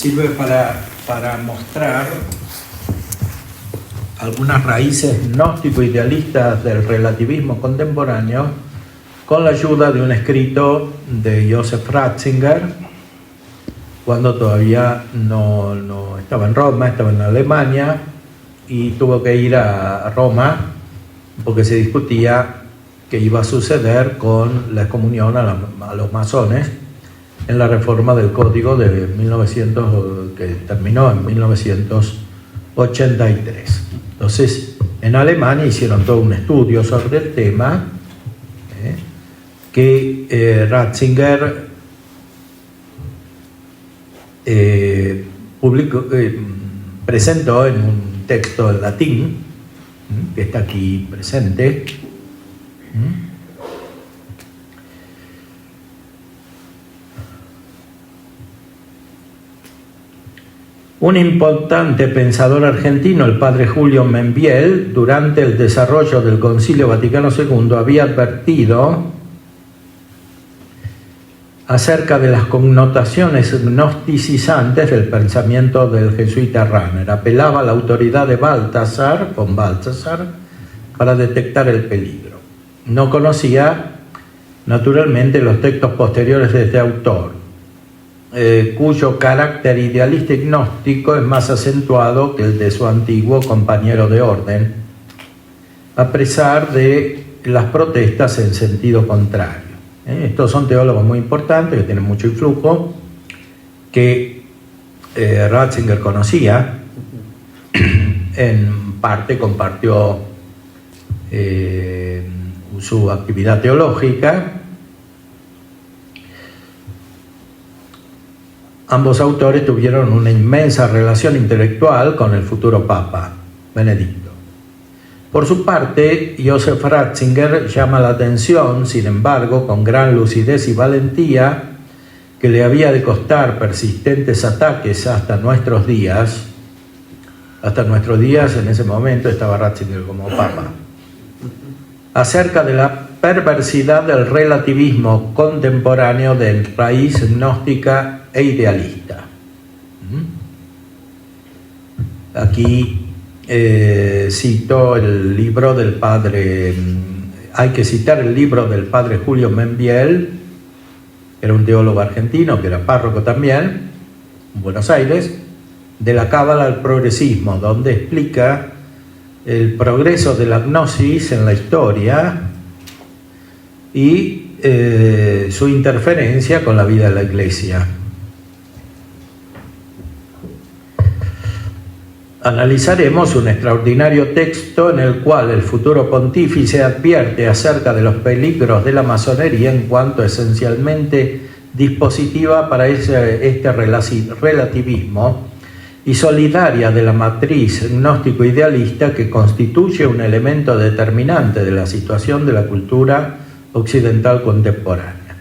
sirve para mostrar algunas raíces gnóstico-idealistas del relativismo contemporáneo con la ayuda de un escrito de Joseph Ratzinger, cuando todavía no estaba en Roma, estaba en Alemania, y tuvo que ir a Roma porque se discutía qué iba a suceder con la excomunión a los masones en la reforma del Código de 1900, que terminó en 1983. Entonces, en Alemania hicieron todo un estudio sobre el tema que Ratzinger presentó en un texto en latín, que está aquí presente. Un importante pensador argentino, el padre Julio Membiel, durante el desarrollo del Concilio Vaticano II, había advertido acerca de las connotaciones gnosticizantes del pensamiento del jesuita Rahner. Apelaba a la autoridad de Balthasar, von Balthasar, para detectar el peligro. No conocía, naturalmente, los textos posteriores de este autor, cuyo carácter idealista y gnóstico es más acentuado que el de su antiguo compañero de orden, a pesar de las protestas en sentido contrario. Estos son teólogos muy importantes, que tienen mucho influjo, que Ratzinger conocía, en parte compartió su actividad teológica. Ambos autores tuvieron una inmensa relación intelectual con el futuro Papa, Benedicto. Por su parte, Joseph Ratzinger llama la atención, sin embargo, con gran lucidez y valentía, que le había de costar persistentes ataques hasta nuestros días. Hasta nuestros días, en ese momento, estaba Ratzinger como Papa, acerca de la perversidad del relativismo contemporáneo de raíz gnóstica e idealista. Aquí cito el libro del padre, hay que citar el libro del padre Julio Membiel, que era un teólogo argentino, que era párroco también, en Buenos Aires, de la Cábala al progresismo, donde explica el progreso de la gnosis en la historia y su interferencia con la vida de la Iglesia. Analizaremos un extraordinario texto en el cual el futuro pontífice advierte acerca de los peligros de la masonería en cuanto esencialmente dispositiva para este relativismo y solidaria de la matriz gnóstico-idealista que constituye un elemento determinante de la situación de la cultura occidental contemporánea.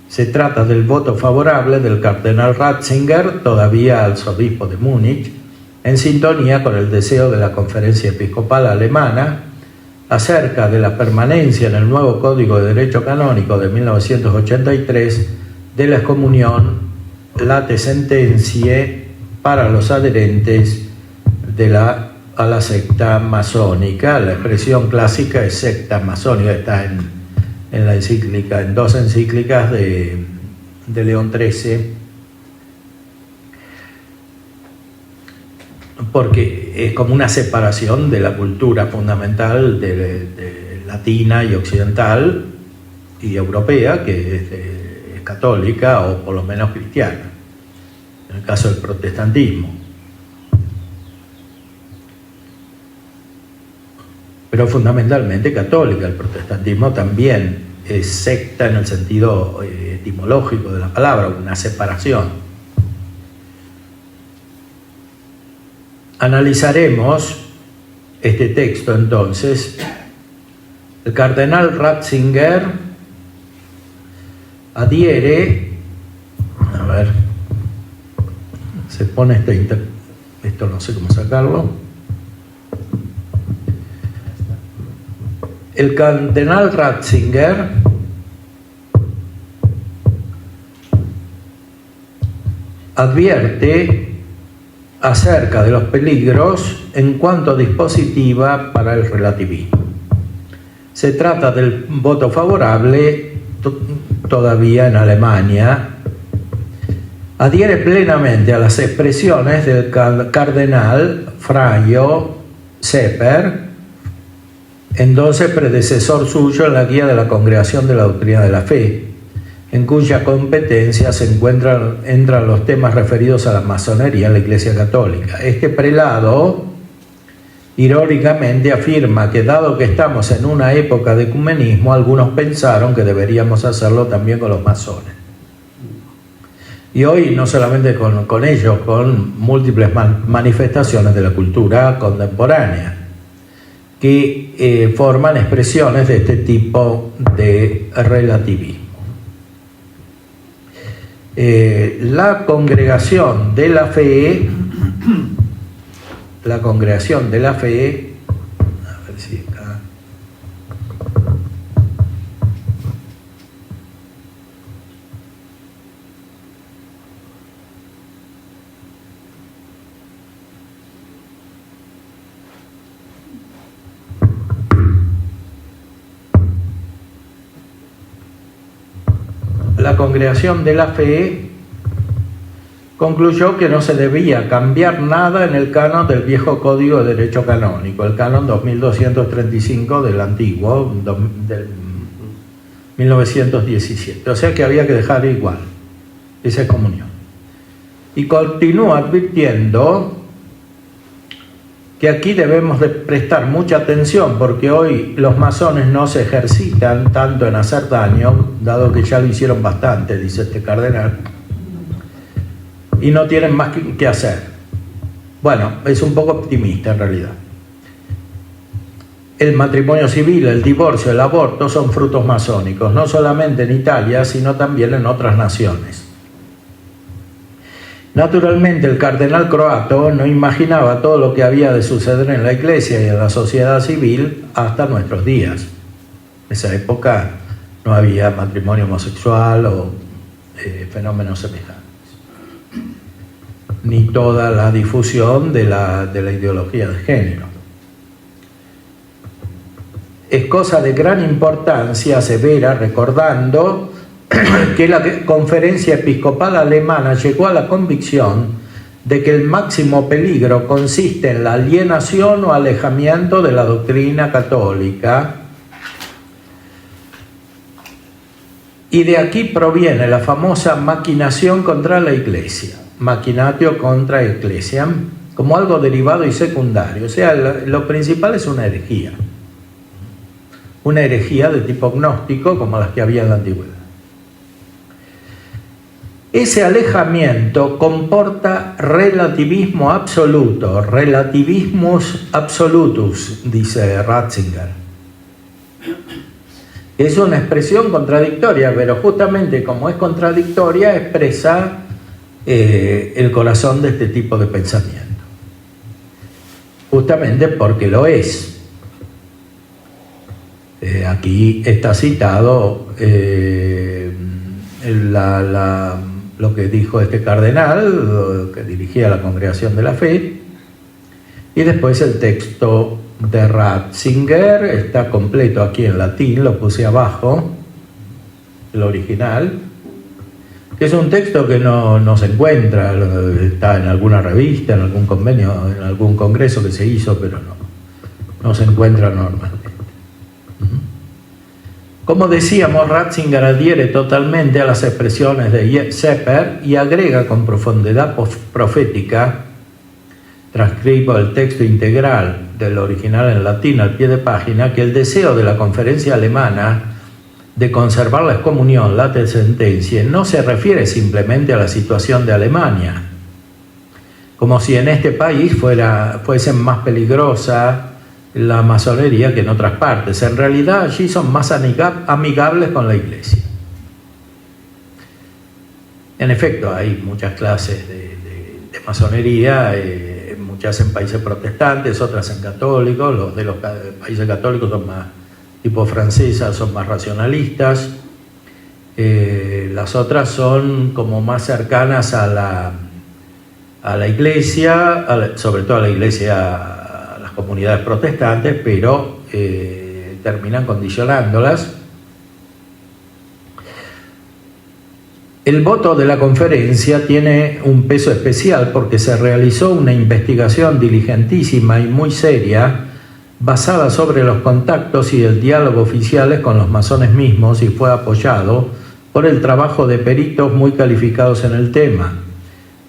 Se trata del voto favorable del cardenal Ratzinger, todavía arzobispo de Múnich, en sintonía con el deseo de la Conferencia Episcopal Alemana acerca de la permanencia en el nuevo Código de Derecho Canónico de 1983 de la excomunión late sententiae para los adherentes a la secta masónica. La expresión clásica es secta masónica, está en la encíclica, en dos encíclicas de León XIII, porque es como una separación de la cultura fundamental de latina y occidental y europea, que es católica o por lo menos cristiana, en el caso del protestantismo. Pero fundamentalmente católica. El protestantismo también es secta en el sentido etimológico de la palabra, una separación. Analizaremos este texto entonces. El cardenal Ratzinger adhiere, a ver, se pone esto no sé cómo sacarlo. El cardenal Ratzinger advierte acerca de los peligros en cuanto dispositiva para el relativismo. Se trata del voto favorable todavía en Alemania. Adhiere plenamente a las expresiones del cardenal Franjo Sepper, entonces predecesor suyo en la guía de la Congregación de la Doctrina de la Fe, en cuya competencia entran los temas referidos a la masonería en la Iglesia Católica. Este prelado, irónicamente, afirma que dado que estamos en una época de ecumenismo, algunos pensaron que deberíamos hacerlo también con los masones. Y hoy no solamente con ellos, con múltiples manifestaciones de la cultura contemporánea que forman expresiones de este tipo de relativismo. La Congregación de la Fe, a ver si acá. La Congregación de la Fe concluyó que no se debía cambiar nada en el canon del viejo Código de Derecho Canónico, el canon 2235 del antiguo, del 1917. O sea que había que dejar igual esa comunión. Y continúa advirtiendo que aquí debemos de prestar mucha atención porque hoy los masones no se ejercitan tanto en hacer daño, dado que ya lo hicieron bastante, dice este cardenal, y no tienen más que hacer. Bueno, es un poco optimista en realidad. El matrimonio civil, el divorcio, el aborto son frutos masónicos, no solamente en Italia, sino también en otras naciones. Naturalmente, el cardenal croato no imaginaba todo lo que había de suceder en la Iglesia y en la sociedad civil hasta nuestros días. En esa época no había matrimonio homosexual o fenómenos semejantes, ni toda la difusión de la ideología de género. Es cosa de gran importancia, asevera, recordando que la Conferencia Episcopal Alemana llegó a la convicción de que el máximo peligro consiste en la alienación o alejamiento de la doctrina católica, y de aquí proviene la famosa maquinación contra la Iglesia, machinatio contra Ecclesiam, como algo derivado y secundario. O sea, lo principal es una herejía de tipo gnóstico como las que había en la antigüedad. Ese alejamiento comporta relativismo absoluto, relativismus absolutus, dice Ratzinger. Es una expresión contradictoria, pero justamente como es contradictoria expresa el corazón de este tipo de pensamiento. Justamente porque lo es. Aquí está citado lo que dijo este cardenal que dirigía la Congregación de la Fe, y después el texto de Ratzinger está completo aquí en latín, lo puse abajo, el original, que es un texto que no se encuentra, está en alguna revista, en algún convenio, en algún congreso que se hizo, pero no se encuentra normalmente. Como decíamos, Ratzinger adhiere totalmente a las expresiones de Sepper y agrega con profundidad profética, transcribo el texto integral del original en latín al pie de página, que el deseo de la conferencia alemana de conservar la excomunión, late sentencia, no se refiere simplemente a la situación de Alemania, como si en este país fuese más peligrosa la masonería que en otras partes. En realidad allí son más amigables con la Iglesia. En efecto, hay muchas clases de masonería, muchas en países protestantes, otras en católicos. Los de los países católicos son más tipo francesa, son más racionalistas. Las otras son como más cercanas a a la Iglesia, sobre todo a la Iglesia, a las comunidades protestantes, pero terminan condicionándolas. El voto de la conferencia tiene un peso especial porque se realizó una investigación diligentísima y muy seria basada sobre los contactos y el diálogo oficiales con los masones mismos y fue apoyado por el trabajo de peritos muy calificados en el tema,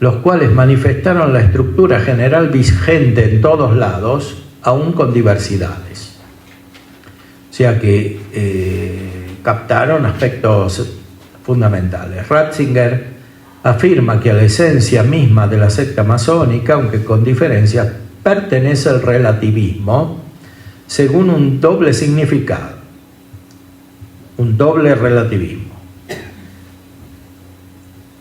los cuales manifestaron la estructura general vigente en todos lados, aún con diversidades. O sea que captaron aspectos fundamentales. Ratzinger afirma que a la esencia misma de la secta masónica, aunque con diferencias, pertenece al relativismo según un doble significado, un doble relativismo.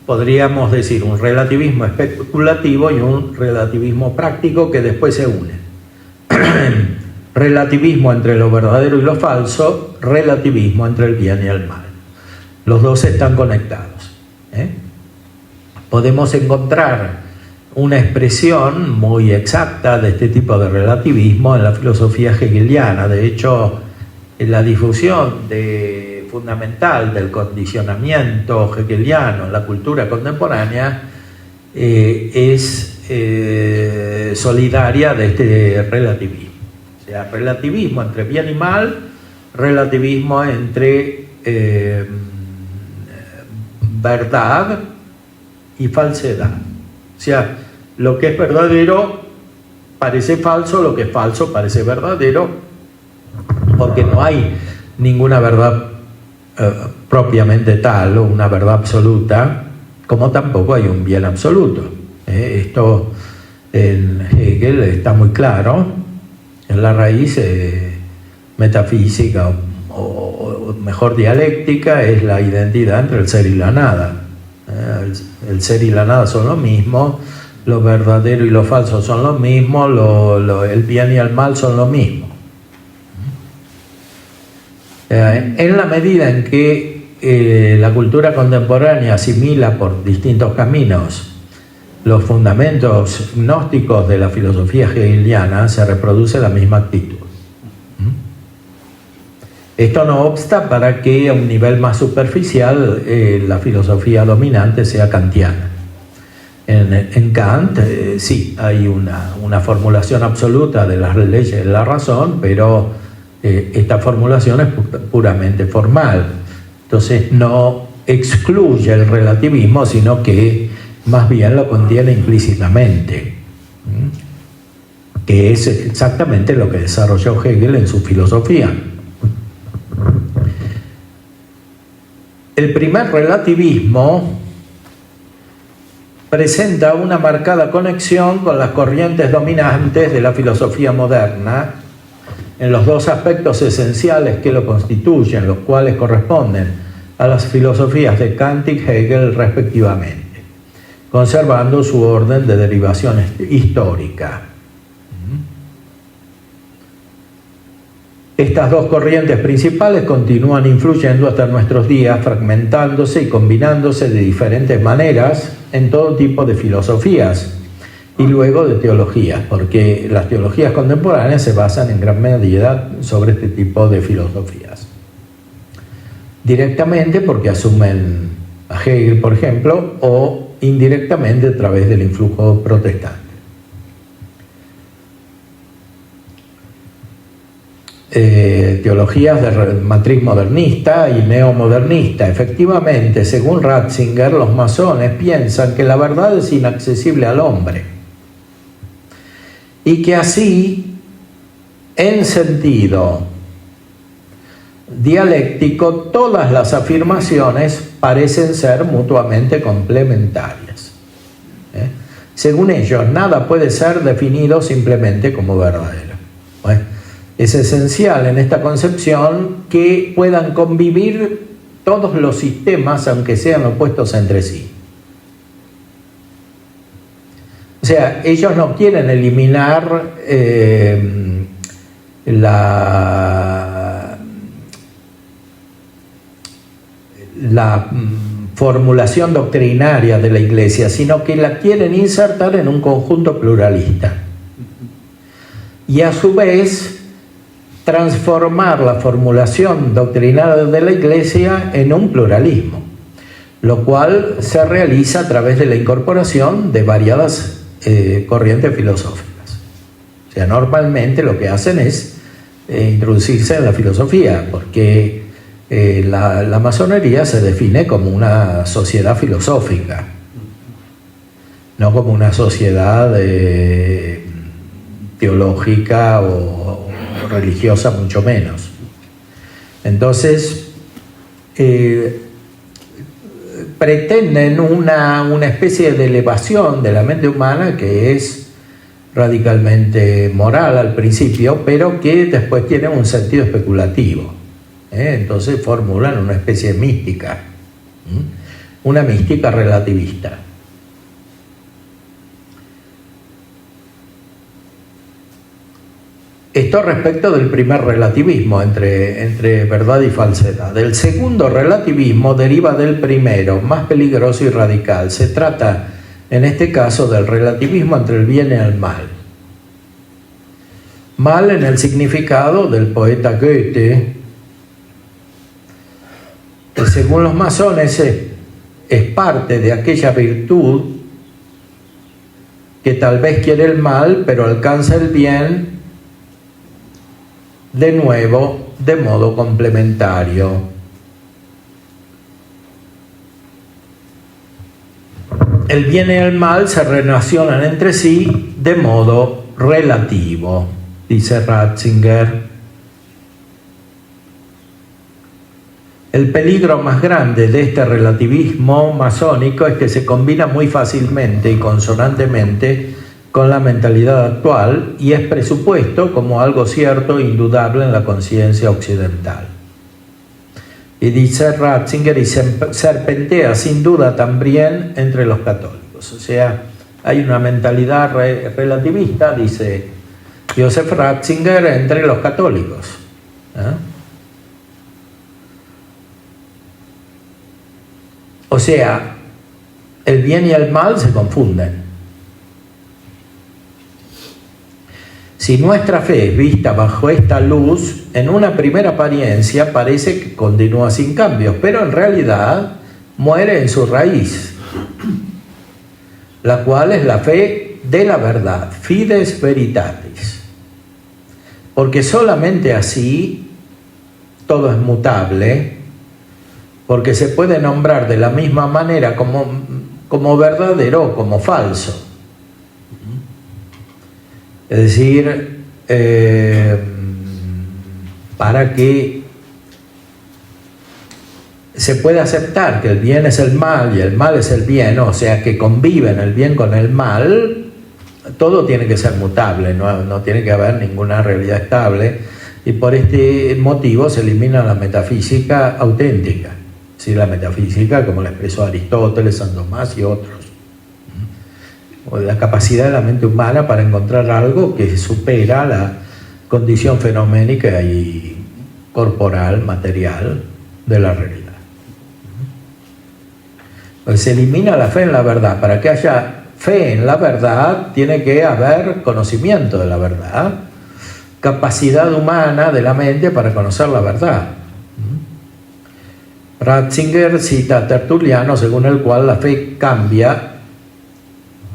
Podríamos decir un relativismo especulativo y un relativismo práctico que después se unen. Relativismo entre lo verdadero y lo falso, relativismo entre el bien y el mal. Los dos están conectados. Podemos encontrar una expresión muy exacta de este tipo de relativismo en la filosofía hegeliana. De hecho, en la difusión fundamental del condicionamiento hegeliano en la cultura contemporánea es solidaria de este relativismo. O sea, relativismo entre bien y mal, relativismo entre verdad y falsedad. O sea, lo que es verdadero parece falso, lo que es falso parece verdadero, porque no hay ninguna verdad propiamente tal o una verdad absoluta, como tampoco hay un bien absoluto. Esto en Hegel está muy claro, en la raíz metafísica o mejor dialéctica es la identidad entre el ser y la nada. El ser y la nada son lo mismo, lo verdadero y lo falso son lo mismo, el bien y el mal son lo mismo. En la medida en que la cultura contemporánea asimila por distintos caminos los fundamentos gnósticos de la filosofía hegeliana, se reproduce la misma actitud. Esto no obsta para que a un nivel más superficial la filosofía dominante sea kantiana. En Kant sí hay una formulación absoluta de las leyes de la razón, pero esta formulación es puramente formal. Entonces no excluye el relativismo, sino que más bien lo contiene implícitamente, que es exactamente lo que desarrolló Hegel en su filosofía. El primer relativismo presenta una marcada conexión con las corrientes dominantes de la filosofía moderna en los dos aspectos esenciales que lo constituyen, los cuales corresponden a las filosofías de Kant y Hegel respectivamente, conservando su orden de derivación histórica. Estas dos corrientes principales continúan influyendo hasta nuestros días, fragmentándose y combinándose de diferentes maneras en todo tipo de filosofías y luego de teologías, porque las teologías contemporáneas se basan en gran medida sobre este tipo de filosofías. Directamente porque asumen a Hegel, por ejemplo, o indirectamente a través del influjo protestante. Teologías de matriz modernista y neomodernista. Efectivamente, según Ratzinger, los masones piensan que la verdad es inaccesible al hombre y que así, en sentido dialéctico, todas las afirmaciones parecen ser mutuamente complementarias. Según ellos, nada puede ser definido simplemente como verdadero. Es esencial en esta concepción que puedan convivir todos los sistemas, aunque sean opuestos entre sí. O sea, ellos no quieren eliminar la formulación doctrinaria de la Iglesia, sino que la quieren insertar en un conjunto pluralista. Y a su vez, transformar la formulación doctrinaria de la Iglesia en un pluralismo, lo cual se realiza a través de la incorporación de variadas corrientes filosóficas. O sea, normalmente lo que hacen es introducirse en la filosofía, porque la masonería se define como una sociedad filosófica, no como una sociedad teológica o religiosa, mucho menos. Entonces, pretenden una especie de elevación de la mente humana que es radicalmente moral al principio, pero que después tiene un sentido especulativo. Entonces formulan una especie de mística, una mística relativista. Esto respecto del primer relativismo, entre verdad y falsedad. El segundo relativismo deriva del primero, más peligroso y radical. Se trata, en este caso, del relativismo entre el bien y el mal. Mal en el significado del poeta Goethe, que según los masones es parte de aquella virtud que tal vez quiere el mal, pero alcanza el bien de nuevo de modo complementario. El bien y el mal se relacionan entre sí de modo relativo, dice Ratzinger. El peligro más grande de este relativismo masónico es que se combina muy fácilmente y consonantemente con la mentalidad actual y es presupuesto como algo cierto e indudable en la conciencia occidental. Y dice Ratzinger, y serpentea sin duda también entre los católicos. O sea, hay una mentalidad relativista, dice Joseph Ratzinger, entre los católicos. O sea, el bien y el mal se confunden. Si nuestra fe es vista bajo esta luz, en una primera apariencia parece que continúa sin cambios, pero en realidad muere en su raíz, la cual es la fe de la verdad, fides veritatis. Porque solamente así todo es mutable, porque se puede nombrar de la misma manera como verdadero o como falso. Es decir, para que se pueda aceptar que el bien es el mal y el mal es el bien, o sea, que conviven el bien con el mal, todo tiene que ser mutable, no tiene que haber ninguna realidad estable, y por este motivo se elimina la metafísica auténtica, ¿sí? La metafísica, como la expresó Aristóteles, San Tomás y otros. O la capacidad de la mente humana para encontrar algo que supera la condición fenoménica y corporal, material de la realidad. Pues se elimina la fe en la verdad. Para que haya fe en la verdad, tiene que haber conocimiento de la verdad, capacidad humana de la mente para conocer la verdad. Ratzinger cita a Tertuliano, según el cual la fe cambia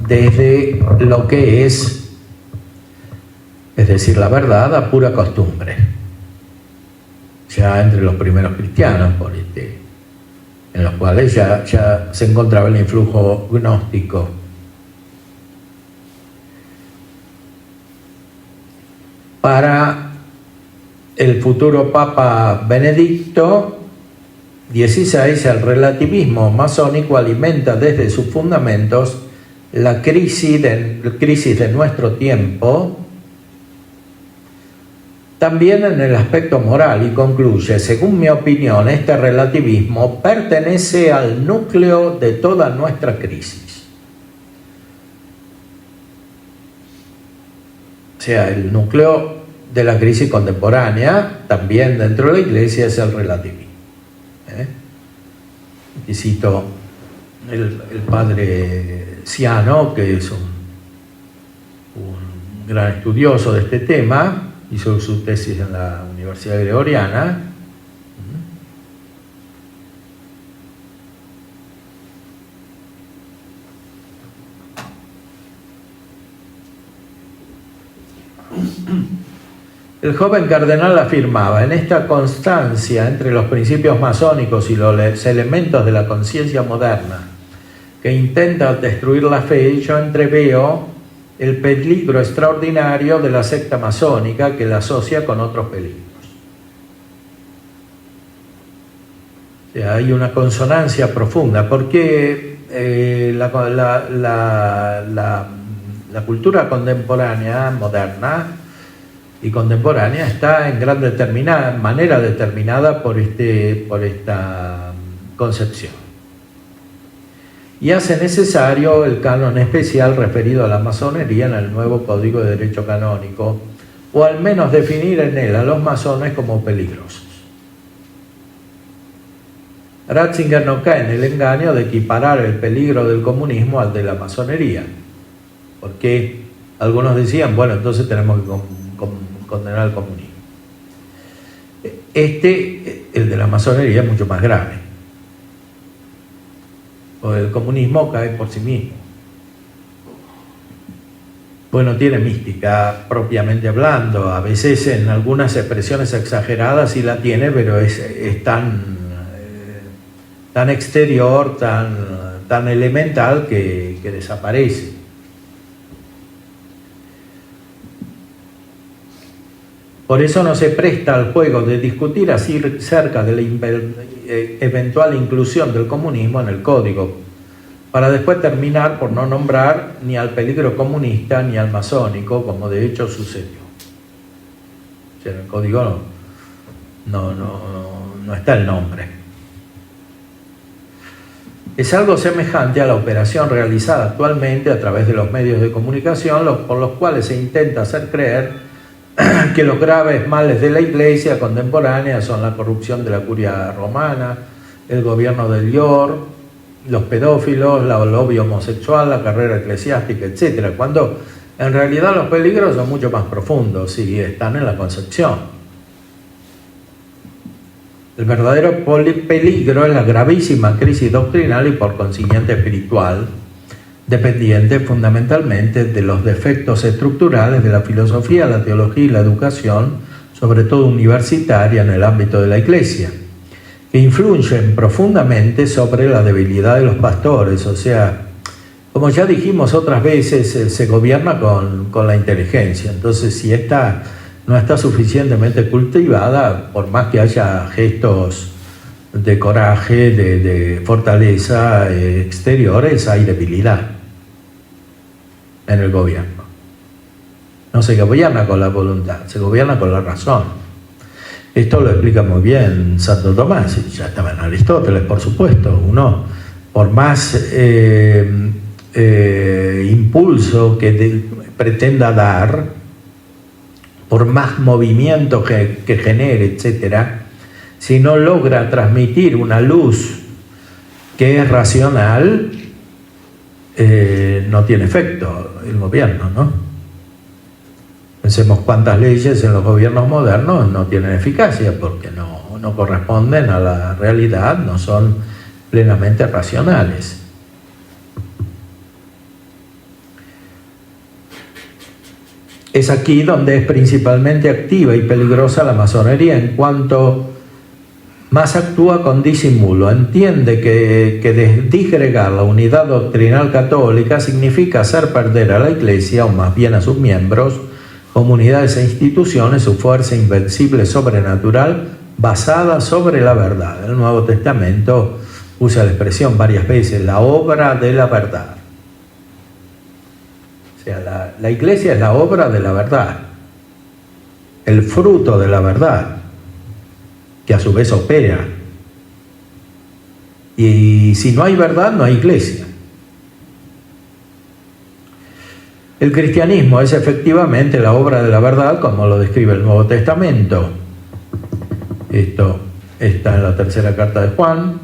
desde lo que es decir, la verdad, a pura costumbre. Ya entre los primeros cristianos, en los cuales ya se encontraba el influjo gnóstico. Para el futuro Papa Benedicto XVI, el relativismo masónico alimenta desde sus fundamentos la crisis de nuestro tiempo, también en el aspecto moral, y concluye: según mi opinión, este relativismo pertenece al núcleo de toda nuestra crisis. O sea, el núcleo de la crisis contemporánea, también dentro de la Iglesia, es el relativismo. Y cito el padre Ciano, que es un gran estudioso de este tema, hizo su tesis en la Universidad Gregoriana. El joven cardenal afirmaba: en esta constancia entre los principios masónicos y los elementos de la conciencia moderna que intenta destruir la fe, yo entreveo el peligro extraordinario de la secta masónica que la asocia con otros peligros. O sea, hay una consonancia profunda, porque la cultura contemporánea, moderna y contemporánea, está en gran manera determinada por esta concepción. Y hace necesario el canon especial referido a la masonería en el nuevo Código de Derecho Canónico, o al menos definir en él a los masones como peligrosos. Ratzinger no cae en el engaño de equiparar el peligro del comunismo al de la masonería, porque algunos decían, bueno, entonces tenemos que condenar el comunismo. El de la masonería, es mucho más grave. El comunismo cae por sí mismo. Bueno, tiene mística propiamente hablando, a veces en algunas expresiones exageradas sí la tiene, pero es tan exterior, tan elemental que desaparece. Por eso no se presta al juego de discutir así cerca de la eventual inclusión del comunismo en el código, para después terminar por no nombrar ni al peligro comunista ni al masónico, como de hecho sucedió. O sea, en el código no está el nombre. Es algo semejante a la operación realizada actualmente a través de los medios de comunicación, por los cuales se intenta hacer creer que los graves males de la Iglesia contemporánea son la corrupción de la curia romana, el gobierno del Dior, los pedófilos, el lobby homosexual, la carrera eclesiástica, etc., cuando en realidad los peligros son mucho más profundos y están en la concepción. El verdadero peligro es la gravísima crisis doctrinal y por consiguiente espiritual, dependiente fundamentalmente de los defectos estructurales de la filosofía, la teología y la educación, sobre todo universitaria, en el ámbito de la Iglesia, que influyen profundamente sobre la debilidad de los pastores. O sea, como ya dijimos otras veces, se gobierna con la inteligencia. Entonces, si esta no está suficientemente cultivada, por más que haya gestos de coraje, de fortaleza exteriores, hay debilidad en el gobierno. No se gobierna con la voluntad, se gobierna con la razón. Esto lo explica muy bien Santo Tomás, y ya estaba en Aristóteles, por supuesto. Uno, por más impulso que pretenda dar, por más movimiento que genere, etcétera, si no logra transmitir una luz que es racional, no tiene efecto el gobierno, ¿no? Pensemos cuántas leyes en los gobiernos modernos no tienen eficacia porque no corresponden a la realidad, no son plenamente racionales. Es aquí donde es principalmente activa y peligrosa la masonería, en cuanto más actúa con disimulo. Entiende que disgregar la unidad doctrinal católica significa hacer perder a la Iglesia, o más bien a sus miembros, comunidades e instituciones, su fuerza invencible sobrenatural basada sobre la verdad. El Nuevo Testamento usa la expresión varias veces, la obra de la verdad. O sea, la Iglesia es la obra de la verdad, el fruto de la verdad, que a su vez opera. Y si no hay verdad, no hay Iglesia. El cristianismo es efectivamente la obra de la verdad, como lo describe el Nuevo Testamento. Esto está en la tercera carta de Juan.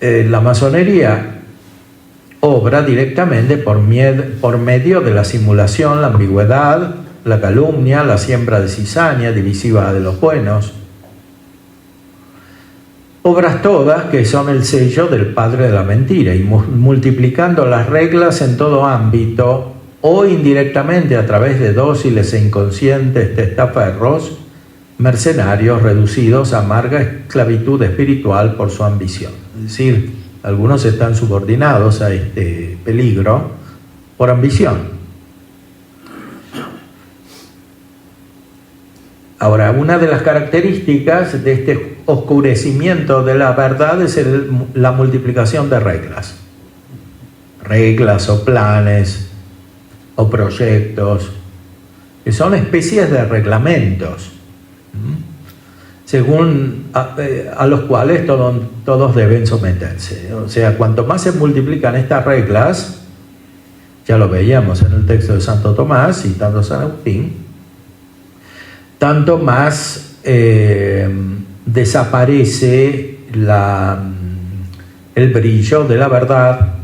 La masonería obra directamente por medio de la simulación, la ambigüedad, la calumnia, la siembra de cizaña divisiva de los buenos. Obras todas que son el sello del padre de la mentira, y multiplicando las reglas en todo ámbito o indirectamente a través de dóciles e inconscientes testaferros, mercenarios reducidos a amarga esclavitud espiritual por su ambición. Es decir, algunos están subordinados a este peligro por ambición. Ahora, una de las características de este oscurecimiento de la verdad es la multiplicación de reglas. Reglas o planes o proyectos, que son especies de reglamentos, según a los cuales todos deben someterse. O sea, cuanto más se multiplican estas reglas, ya lo veíamos en el texto de Santo Tomás, citando a San Agustín, tanto más desaparece el brillo de la verdad.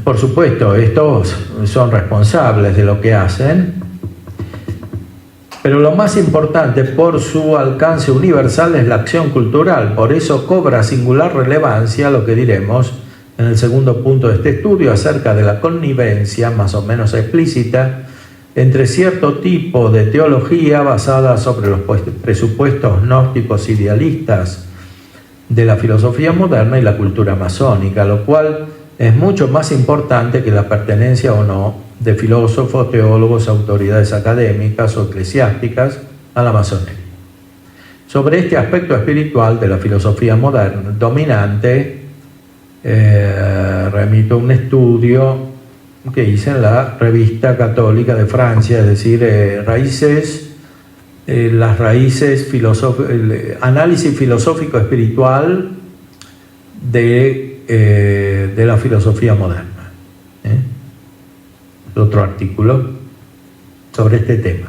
Por supuesto, estos son responsables de lo que hacen, pero lo más importante por su alcance universal es la acción cultural. Por eso cobra singular relevancia lo que diremos en el segundo punto de este estudio acerca de la connivencia más o menos explícita entre cierto tipo de teología basada sobre los presupuestos gnósticos idealistas de la filosofía moderna y la cultura masónica, lo cual es mucho más importante que la pertenencia o no de filósofos, teólogos, autoridades académicas o eclesiásticas a la masonería. Sobre este aspecto espiritual de la filosofía moderna dominante, remito un estudio que hice en la Revista Católica de Francia, es decir, las raíces análisis filosófico espiritual de la filosofía moderna. Otro artículo sobre este tema,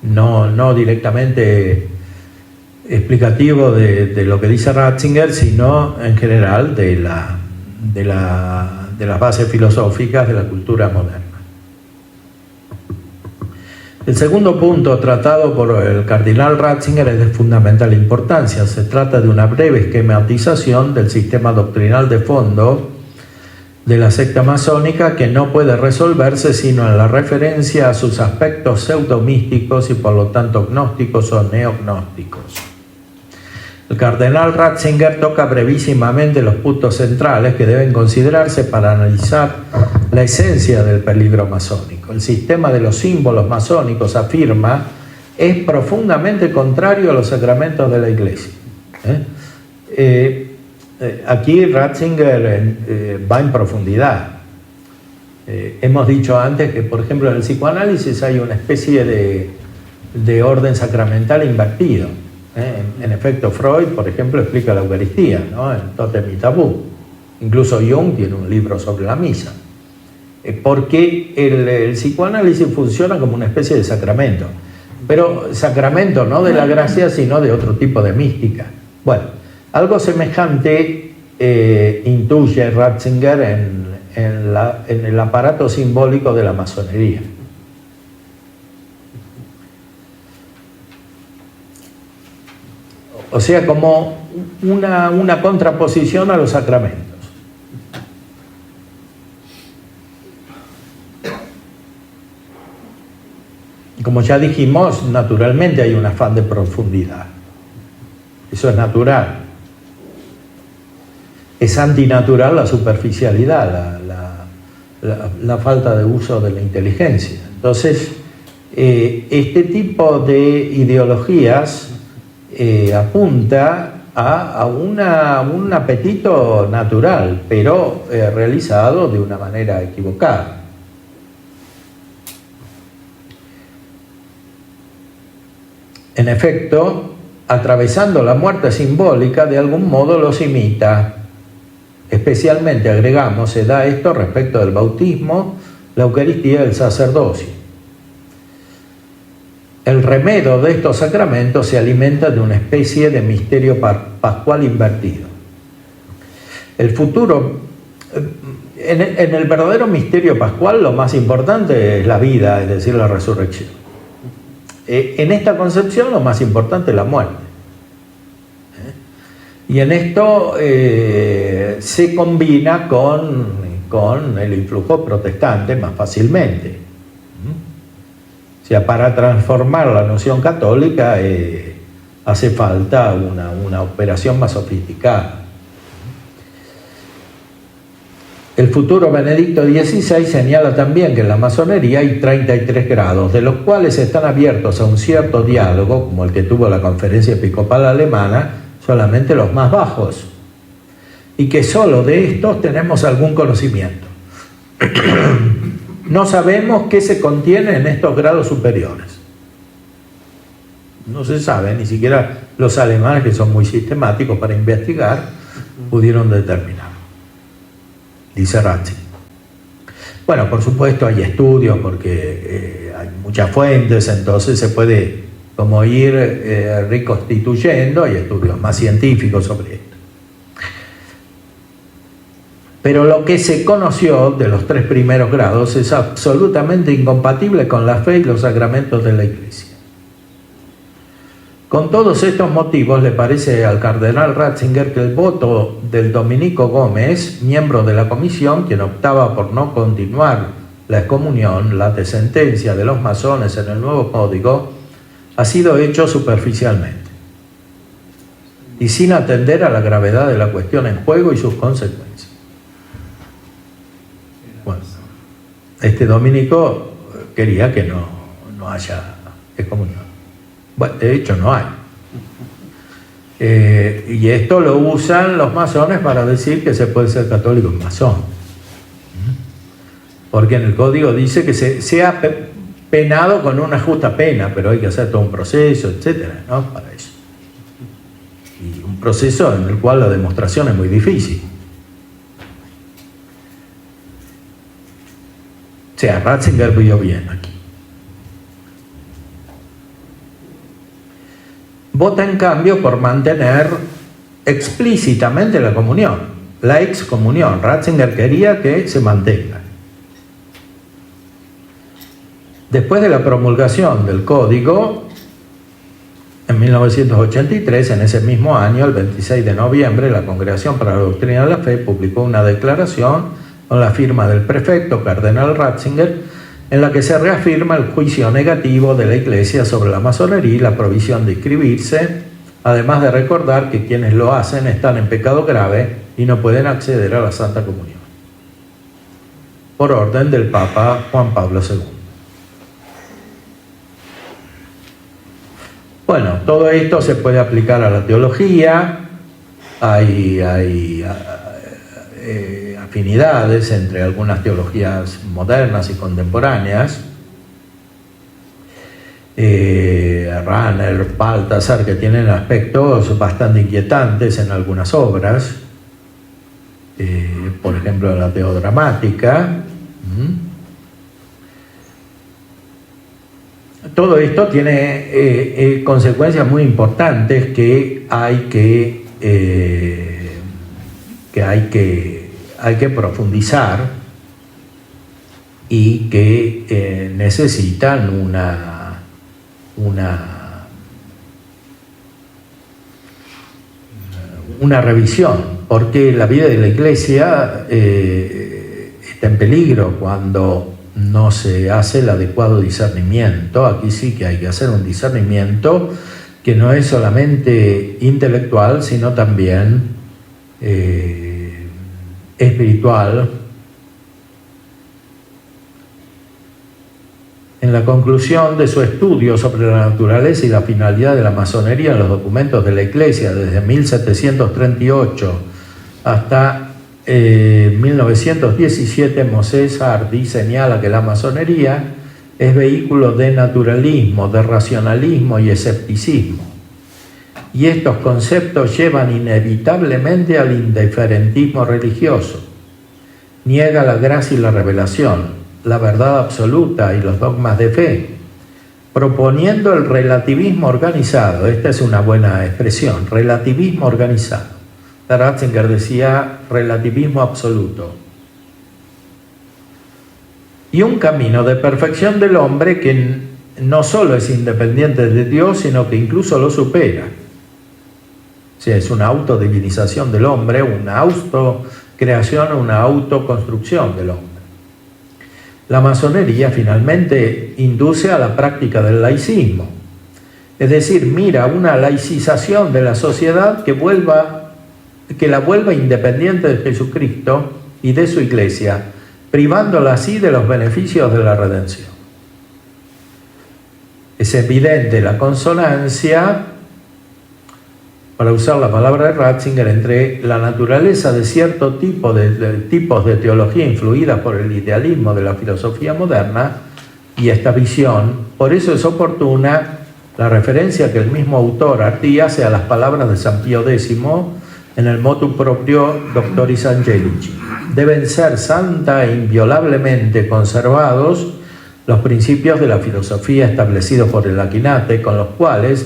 no directamente explicativo de lo que dice Ratzinger, sino en general de las bases filosóficas de la cultura moderna. El segundo punto tratado por el cardenal Ratzinger es de fundamental importancia. Se trata de una breve esquematización del sistema doctrinal de fondo de la secta masónica, que no puede resolverse sino en la referencia a sus aspectos pseudomísticos y por lo tanto gnósticos o neognósticos. El cardenal Ratzinger toca brevísimamente los puntos centrales que deben considerarse para analizar la esencia del peligro masónico. El sistema de los símbolos masónicos, afirma, es profundamente contrario a los sacramentos de la Iglesia. Aquí Ratzinger va en profundidad. Hemos dicho antes que, por ejemplo, en el psicoanálisis hay una especie de orden sacramental invertido. En efecto, Freud, por ejemplo, explica la Eucaristía, ¿no?, en Tótem y Tabú. Incluso Jung tiene un libro sobre la misa. Porque el psicoanálisis funciona como una especie de sacramento. Pero sacramento no de la gracia, sino de otro tipo de mística. Bueno, algo semejante intuye Ratzinger en el aparato simbólico de la masonería. O sea, como una contraposición a los sacramentos. Como ya dijimos, naturalmente hay un afán de profundidad. Eso es natural. Es antinatural la superficialidad, la falta de uso de la inteligencia. Entonces, este tipo de ideologías apunta a un apetito natural, pero realizado de una manera equivocada. En efecto, atravesando la muerte simbólica, de algún modo los imita. Especialmente, agregamos, se da esto respecto del bautismo, la Eucaristía y el sacerdocio. el remedo de estos sacramentos se alimenta de una especie de misterio pascual invertido. El futuro, en el verdadero misterio pascual, lo más importante es la vida, es decir, la resurrección. En esta concepción lo más importante es la muerte. Y en esto se combina con el influjo protestante más fácilmente. O sea, para transformar la noción católica hace falta una operación más sofisticada. El futuro Benedicto XVI señala también que en la masonería hay 33 grados, de los cuales están abiertos a un cierto diálogo, como el que tuvo la Conferencia Episcopal Alemana, solamente los más bajos, y que solo de estos tenemos algún conocimiento. No sabemos qué se contiene en estos grados superiores. No se sabe, ni siquiera los alemanes, que son muy sistemáticos para investigar, pudieron determinar. Dice Ratzinger. Bueno, por supuesto hay estudios porque hay muchas fuentes, entonces se puede como ir reconstituyendo, hay estudios más científicos sobre esto. Pero lo que se conoció de los 3 primeros grados es absolutamente incompatible con la fe y los sacramentos de la Iglesia. Con todos estos motivos, le parece al cardenal Ratzinger que el voto del dominico Gómez, miembro de la comisión, quien optaba por no continuar la excomunión, la de sentencia de los masones en el nuevo código, ha sido hecho superficialmente y sin atender a la gravedad de la cuestión en juego y sus consecuencias. Bueno, este dominico quería que no haya excomunión. Bueno, de hecho no hay. Y esto lo usan los masones para decir que se puede ser católico y masón. Porque en el código dice que sea penado con una justa pena, pero hay que hacer todo un proceso, etcétera, ¿no? Para eso. Y un proceso en el cual la demostración es muy difícil. O sea, Ratzinger vio bien aquí. Vota en cambio por mantener explícitamente la comunión, la excomunión. Ratzinger quería que se mantenga. Después de la promulgación del código, en 1983, en ese mismo año, el 26 de noviembre, la Congregación para la Doctrina de la Fe publicó una declaración con la firma del prefecto cardenal Ratzinger, en la que se reafirma el juicio negativo de la Iglesia sobre la masonería y la prohibición de inscribirse, además de recordar que quienes lo hacen están en pecado grave y no pueden acceder a la Santa Comunión. Por orden del Papa Juan Pablo II. Bueno, todo esto se puede aplicar a la teología, hay afinidades entre algunas teologías modernas y contemporáneas. Rahner, Balthasar, que tienen aspectos bastante inquietantes en algunas obras, por ejemplo en la teodramática. Todo esto tiene consecuencias muy importantes que hay que profundizar y que necesitan una revisión, porque la vida de la Iglesia está en peligro cuando no se hace el adecuado discernimiento. Aquí sí que hay que hacer un discernimiento que no es solamente intelectual, sino también espiritual. En la conclusión de su estudio sobre la naturaleza y la finalidad de la masonería en los documentos de la Iglesia desde 1738 hasta 1917, Moses Hardy señala que la masonería es vehículo de naturalismo, de racionalismo y escepticismo. Y estos conceptos llevan inevitablemente al indiferentismo religioso. Niega la gracia y la revelación, la verdad absoluta y los dogmas de fe. proponiendo el relativismo organizado. Esta es una buena expresión, relativismo organizado. Ratzinger decía relativismo absoluto. Y un camino de perfección del hombre que no solo es independiente de Dios, sino que incluso lo supera. O sea, es una autodivinización del hombre, una autocreación, una autoconstrucción del hombre. La masonería finalmente induce a la práctica del laicismo, es decir, mira una laicización de la sociedad que la vuelva independiente de Jesucristo y de su iglesia, privándola así de los beneficios de la redención. Es evidente la consonancia, para usar la palabra de Ratzinger, entre la naturaleza de cierto tipo tipos de teología influidas por el idealismo de la filosofía moderna y esta visión. Por eso es oportuna la referencia que el mismo autor hace a las palabras de San Pío X en el motu proprio Doctoris Angelici. Deben ser santa e inviolablemente conservados los principios de la filosofía establecidos por el Akinate, con los cuales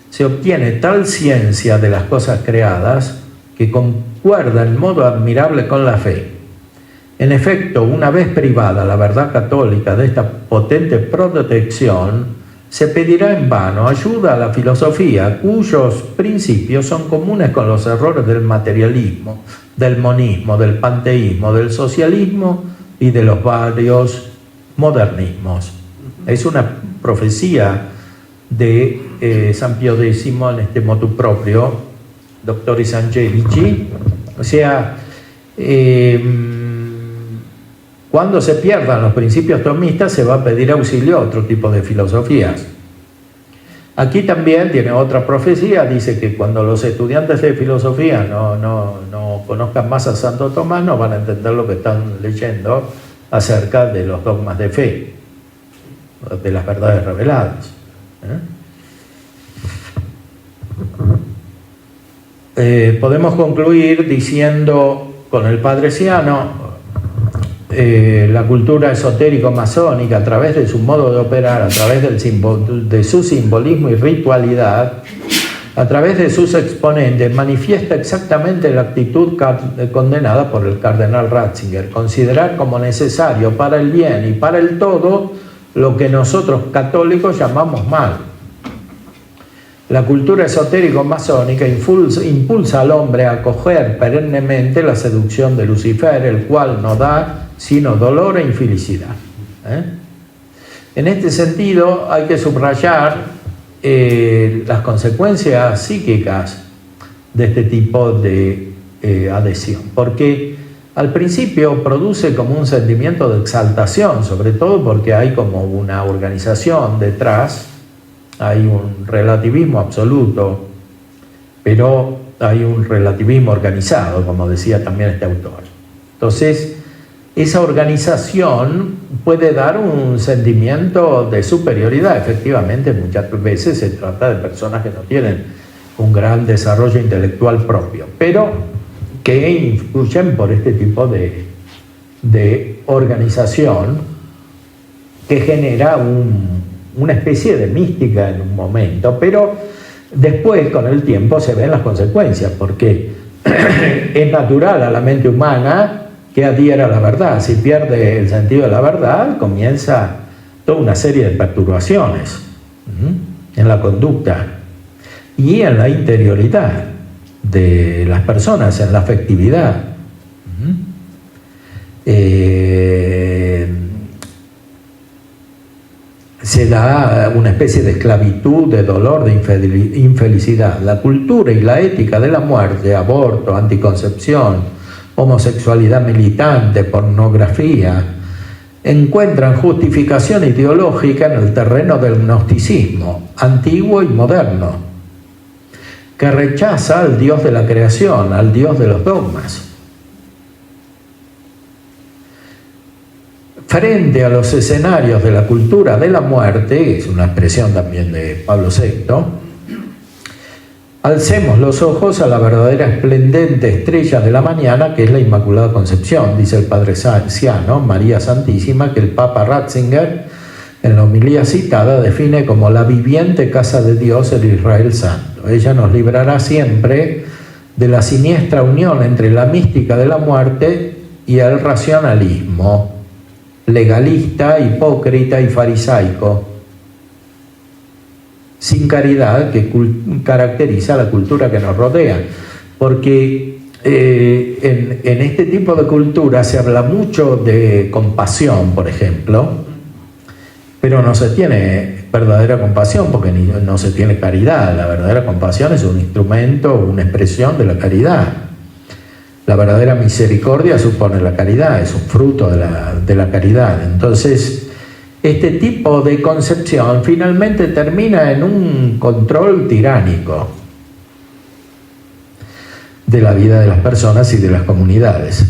se obtiene tal ciencia de las cosas creadas que concuerda en modo admirable con la fe. En efecto, una vez privada la verdad católica de esta potente protección, se pedirá en vano ayuda a la filosofía, cuyos principios son comunes con los errores del materialismo, del monismo, del panteísmo, del socialismo y de los varios modernismos. Es una profecía de San Pío X en este motu proprio, Doctoris Angelici. O sea, cuando se pierdan los principios tomistas se va a pedir auxilio a otro tipo de filosofías. Aquí también tiene otra profecía, dice que cuando los estudiantes de filosofía no conozcan más a Santo Tomás, no van a entender lo que están leyendo acerca de los dogmas de fe, de las verdades reveladas. Podemos concluir diciendo con el Padre Ciano, la cultura esotérico-masónica, a través de su modo de operar, a través de su simbolismo y ritualidad, a través de sus exponentes, manifiesta exactamente la actitud condenada por el cardenal Ratzinger: considerar como necesario para el bien y para el todo lo que nosotros católicos llamamos mal. La cultura esotérico-masónica impulsa al hombre a acoger perennemente la seducción de Lucifer, el cual no da sino dolor e infelicidad. En este sentido hay que subrayar las consecuencias psíquicas de este tipo de adhesión, porque al principio produce como un sentimiento de exaltación, sobre todo porque hay como una organización detrás, hay un relativismo absoluto, pero hay un relativismo organizado, como decía también este autor. Entonces, esa organización puede dar un sentimiento de superioridad. Efectivamente, muchas veces se trata de personas que no tienen un gran desarrollo intelectual propio, pero que influyen por este tipo de organización que genera una especie de mística en un momento, pero después, con el tiempo, se ven las consecuencias, porque es natural a la mente humana que adhiera a la verdad. Si pierde el sentido de la verdad, comienza toda una serie de perturbaciones en la conducta y en la interioridad de las personas, en la afectividad. Se da una especie de esclavitud, de dolor, de infelicidad. La cultura y la ética de la muerte, aborto, anticoncepción, homosexualidad militante, pornografía, encuentran justificación ideológica en el terreno del gnosticismo, antiguo y moderno, que rechaza al Dios de la creación, al Dios de los dogmas. Frente a los escenarios de la cultura de la muerte, es una expresión también de Pablo VI, alcemos los ojos a la verdadera esplendente estrella de la mañana, que es la Inmaculada Concepción, dice el Padre Ciano, María Santísima, que el Papa Ratzinger en la homilía citada, define como la viviente casa de Dios el Israel Santo. Ella nos librará siempre de la siniestra unión entre la mística de la muerte y el racionalismo legalista, hipócrita y farisaico, sin caridad, que caracteriza la cultura que nos rodea. Porque en este tipo de cultura se habla mucho de compasión, por ejemplo, pero no se tiene verdadera compasión porque no se tiene caridad. La verdadera compasión es un instrumento, una expresión de la caridad. La verdadera misericordia supone la caridad, es un fruto de la caridad. Entonces, este tipo de concepción finalmente termina en un control tiránico de la vida de las personas y de las comunidades,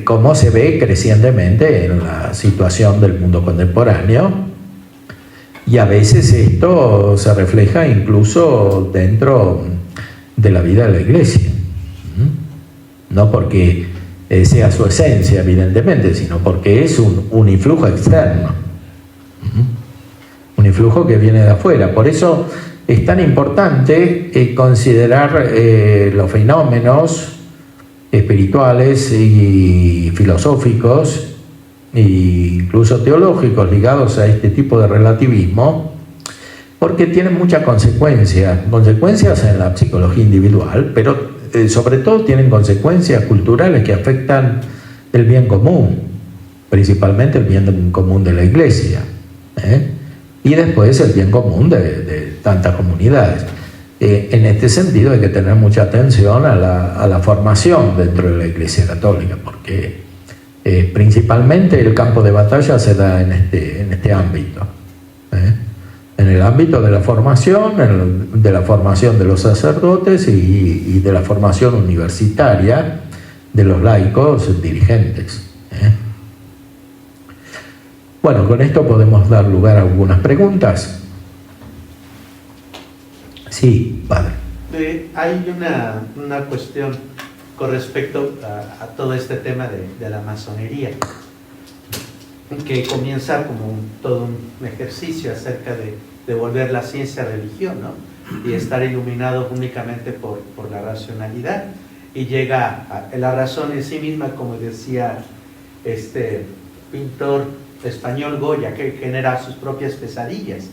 como se ve crecientemente en la situación del mundo contemporáneo, y a veces esto se refleja incluso dentro de la vida de la Iglesia. No porque sea su esencia, evidentemente, sino porque es un influjo externo, un influjo que viene de afuera. Por eso es tan importante considerar los fenómenos espirituales y filosóficos e incluso teológicos ligados a este tipo de relativismo, porque tienen muchas consecuencias en la psicología individual, pero sobre todo tienen consecuencias culturales que afectan el bien común, principalmente el bien común de la Iglesia, y después el bien común de tantas comunidades. En este sentido hay que tener mucha atención a la formación dentro de la Iglesia Católica, porque principalmente el campo de batalla se da en este ámbito, en el ámbito de la formación, de la formación de los sacerdotes y de la formación universitaria de los laicos dirigentes. Bueno, con esto podemos dar lugar a algunas preguntas. Sí, padre. Hay una cuestión con respecto a todo este tema de la masonería, que comienza como todo un ejercicio acerca de volver la ciencia religión, ¿no? Y estar iluminado únicamente por la racionalidad, y llega a la razón en sí misma, como decía este pintor español Goya, que genera sus propias pesadillas.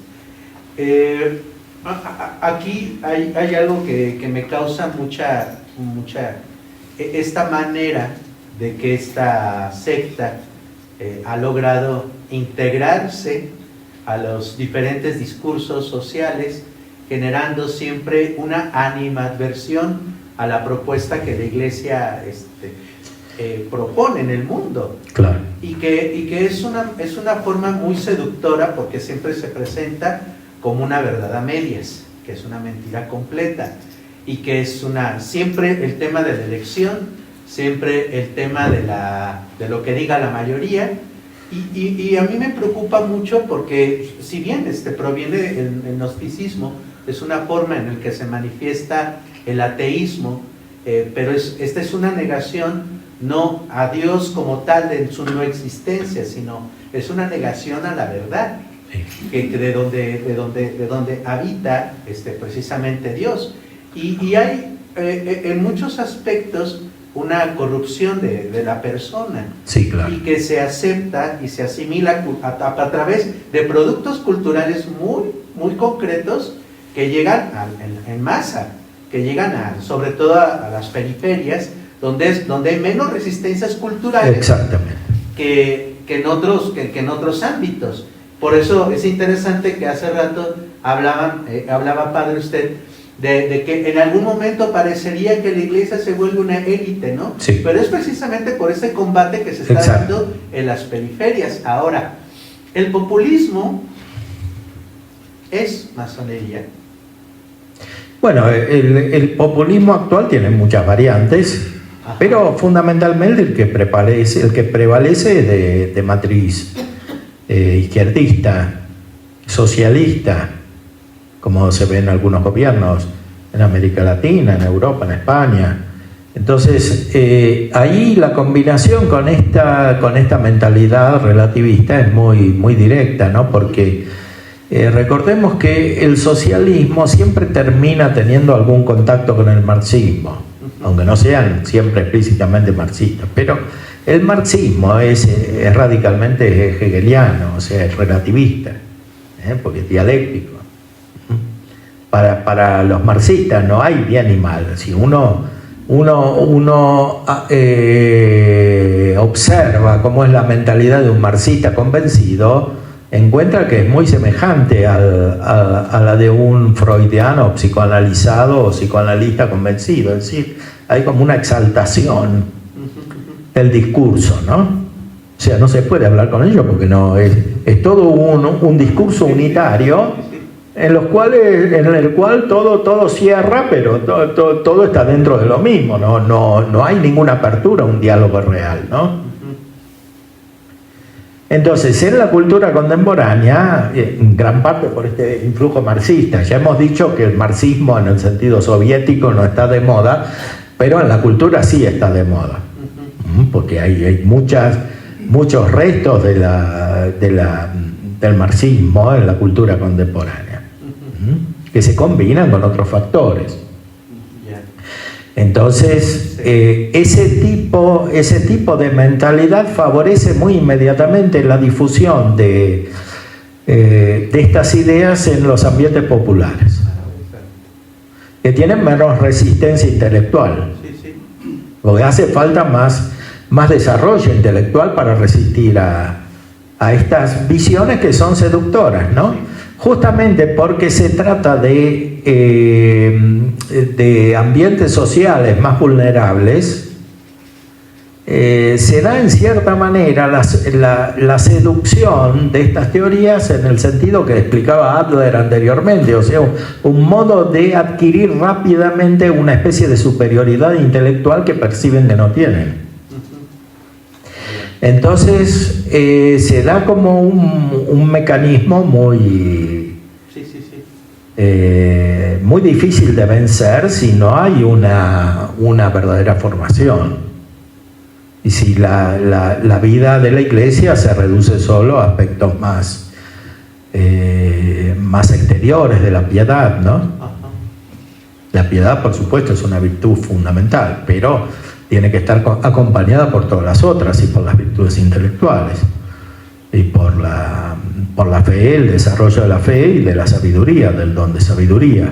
Aquí hay algo que me causa mucha esta manera de que esta secta ha logrado integrarse a los diferentes discursos sociales, generando siempre una animadversión a la propuesta que la Iglesia propone en el mundo. Claro. Y que es una forma muy seductora, porque siempre se presenta como una verdad a medias, que es una mentira completa, y que es siempre el tema de la elección, siempre el tema de lo que diga la mayoría, y a mí me preocupa mucho porque, si bien proviene el gnosticismo, es una forma en la que se manifiesta el ateísmo, pero esta es una negación no a Dios como tal en su no existencia, sino es una negación a la verdad, que de donde habita precisamente Dios. Y hay en muchos aspectos una corrupción de la persona, sí, claro, y que se acepta y se asimila a través de productos culturales muy concretos que llegan en masa, que llegan sobre todo a las periferias, donde hay menos resistencias culturales. Exactamente. que en otros ámbitos. Por eso es interesante que hace rato hablaba, padre, usted de que en algún momento parecería que la Iglesia se vuelve una élite, ¿no? Sí. Pero es precisamente por ese combate que se está dando en las periferias. Ahora, el populismo es masonería. Bueno, el populismo actual tiene muchas variantes. Ajá. Pero fundamentalmente el que prevalece es de matriz izquierdista, socialista, como se ve en algunos gobiernos en América Latina, en Europa, en España, Entonces, ahí la combinación con esta mentalidad relativista es muy directa, ¿no? Porque recordemos que el socialismo siempre termina teniendo algún contacto con el marxismo, aunque no sean siempre explícitamente marxistas, pero el marxismo es radicalmente hegeliano, o sea, es relativista, porque es dialéctico. Para los marxistas no hay bien y mal. Si uno observa cómo es la mentalidad de un marxista convencido, encuentra que es muy semejante a la de un freudiano psicoanalizado o psicoanalista convencido. Es decir, hay como una exaltación del discurso, ¿no? O sea, no se puede hablar con ellos porque no es todo un discurso unitario en el cual todo cierra, pero todo está dentro de lo mismo, no hay ninguna apertura a un diálogo real, ¿no? Entonces, en la cultura contemporánea, en gran parte por este influjo marxista, ya hemos dicho que el marxismo en el sentido soviético no está de moda, pero en la cultura sí está de moda, porque hay muchos restos del marxismo en la cultura contemporánea, que se combinan con otros factores. Entonces, ese tipo de mentalidad favorece muy inmediatamente la difusión de estas ideas en los ambientes populares, que tienen menos resistencia intelectual, porque hace falta más desarrollo intelectual para resistir a estas visiones que son seductoras, ¿no? Justamente porque se trata de ambientes sociales más vulnerables, se da en cierta manera la seducción de estas teorías en el sentido que explicaba Adler anteriormente, o sea, un modo de adquirir rápidamente una especie de superioridad intelectual que perciben que no tienen. Entonces se da como un mecanismo muy difícil de vencer si no hay una verdadera formación y si la vida de la iglesia se reduce solo a aspectos más exteriores de la piedad, ¿no? La piedad, por supuesto, es una virtud fundamental, pero tiene que estar acompañada por todas las otras y por las virtudes intelectuales y por la fe, el desarrollo de la fe y de la sabiduría, del don de sabiduría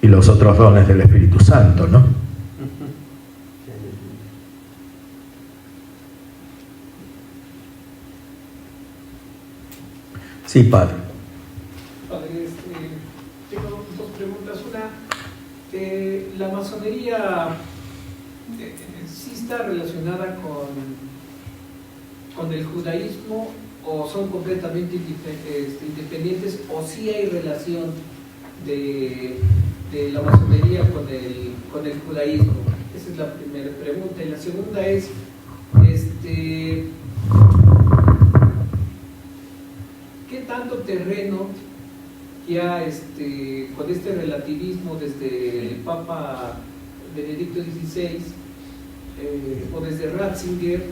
y los otros dones del Espíritu Santo, ¿no? Sí, padre. Padre, tengo dos preguntas. Una, la masonería sí está relacionada con el judaísmo, o son completamente independientes, o sí hay relación de la masonería con el judaísmo. Esa es la primera pregunta. Y la segunda es, ¿qué tanto terreno ya con este relativismo desde el Papa Benedicto XVI o desde Ratzinger,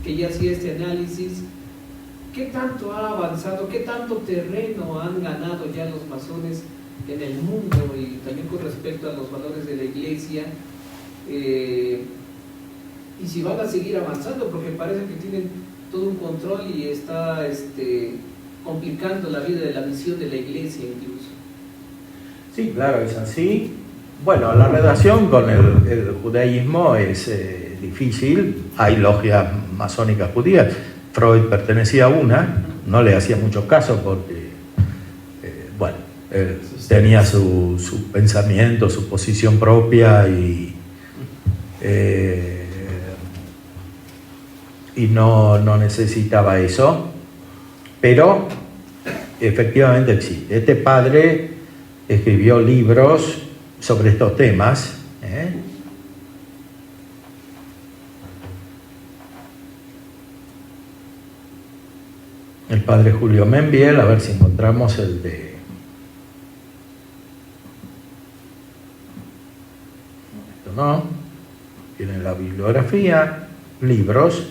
que ya hacía este análisis, qué tanto ha avanzado, qué tanto terreno han ganado ya los masones en el mundo y también con respecto a los valores de la Iglesia, y si van a seguir avanzando, porque parece que tienen todo un control y está complicando la vida de la misión de la Iglesia incluso. Sí, claro, es así. Bueno, la relación con el judaísmo es difícil. Hay logias masónicas judías. Freud pertenecía a una, no le hacía mucho caso porque, él tenía su pensamiento, su posición propia y no necesitaba eso. Pero efectivamente existe. Este padre escribió libros sobre estos temas, el padre Julio Membiel, a ver si encontramos el de... esto no. Tienen la bibliografía, libros.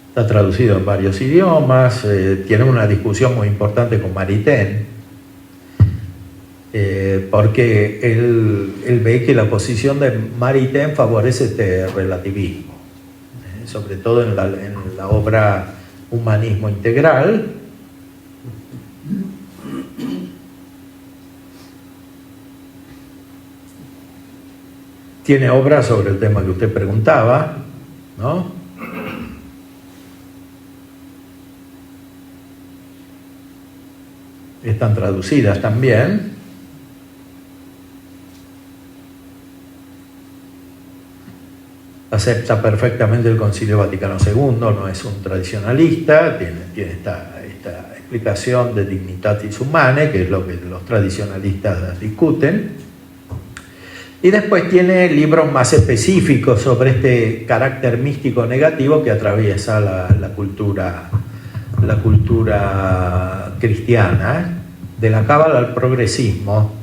Está traducido en varios idiomas, tiene una discusión muy importante con Maritain, porque él ve que la posición de Maritain favorece este relativismo, sobre todo en la obra Humanismo Integral. Tiene obras sobre el tema que usted preguntaba, ¿no? Están traducidas también. Acepta perfectamente el Concilio Vaticano II, no es un tradicionalista, tiene esta explicación de Dignitatis Humanae, que es lo que los tradicionalistas discuten. Y después tiene libros más específicos sobre este carácter místico negativo que atraviesa la cultura cristiana, de la cábala al progresismo.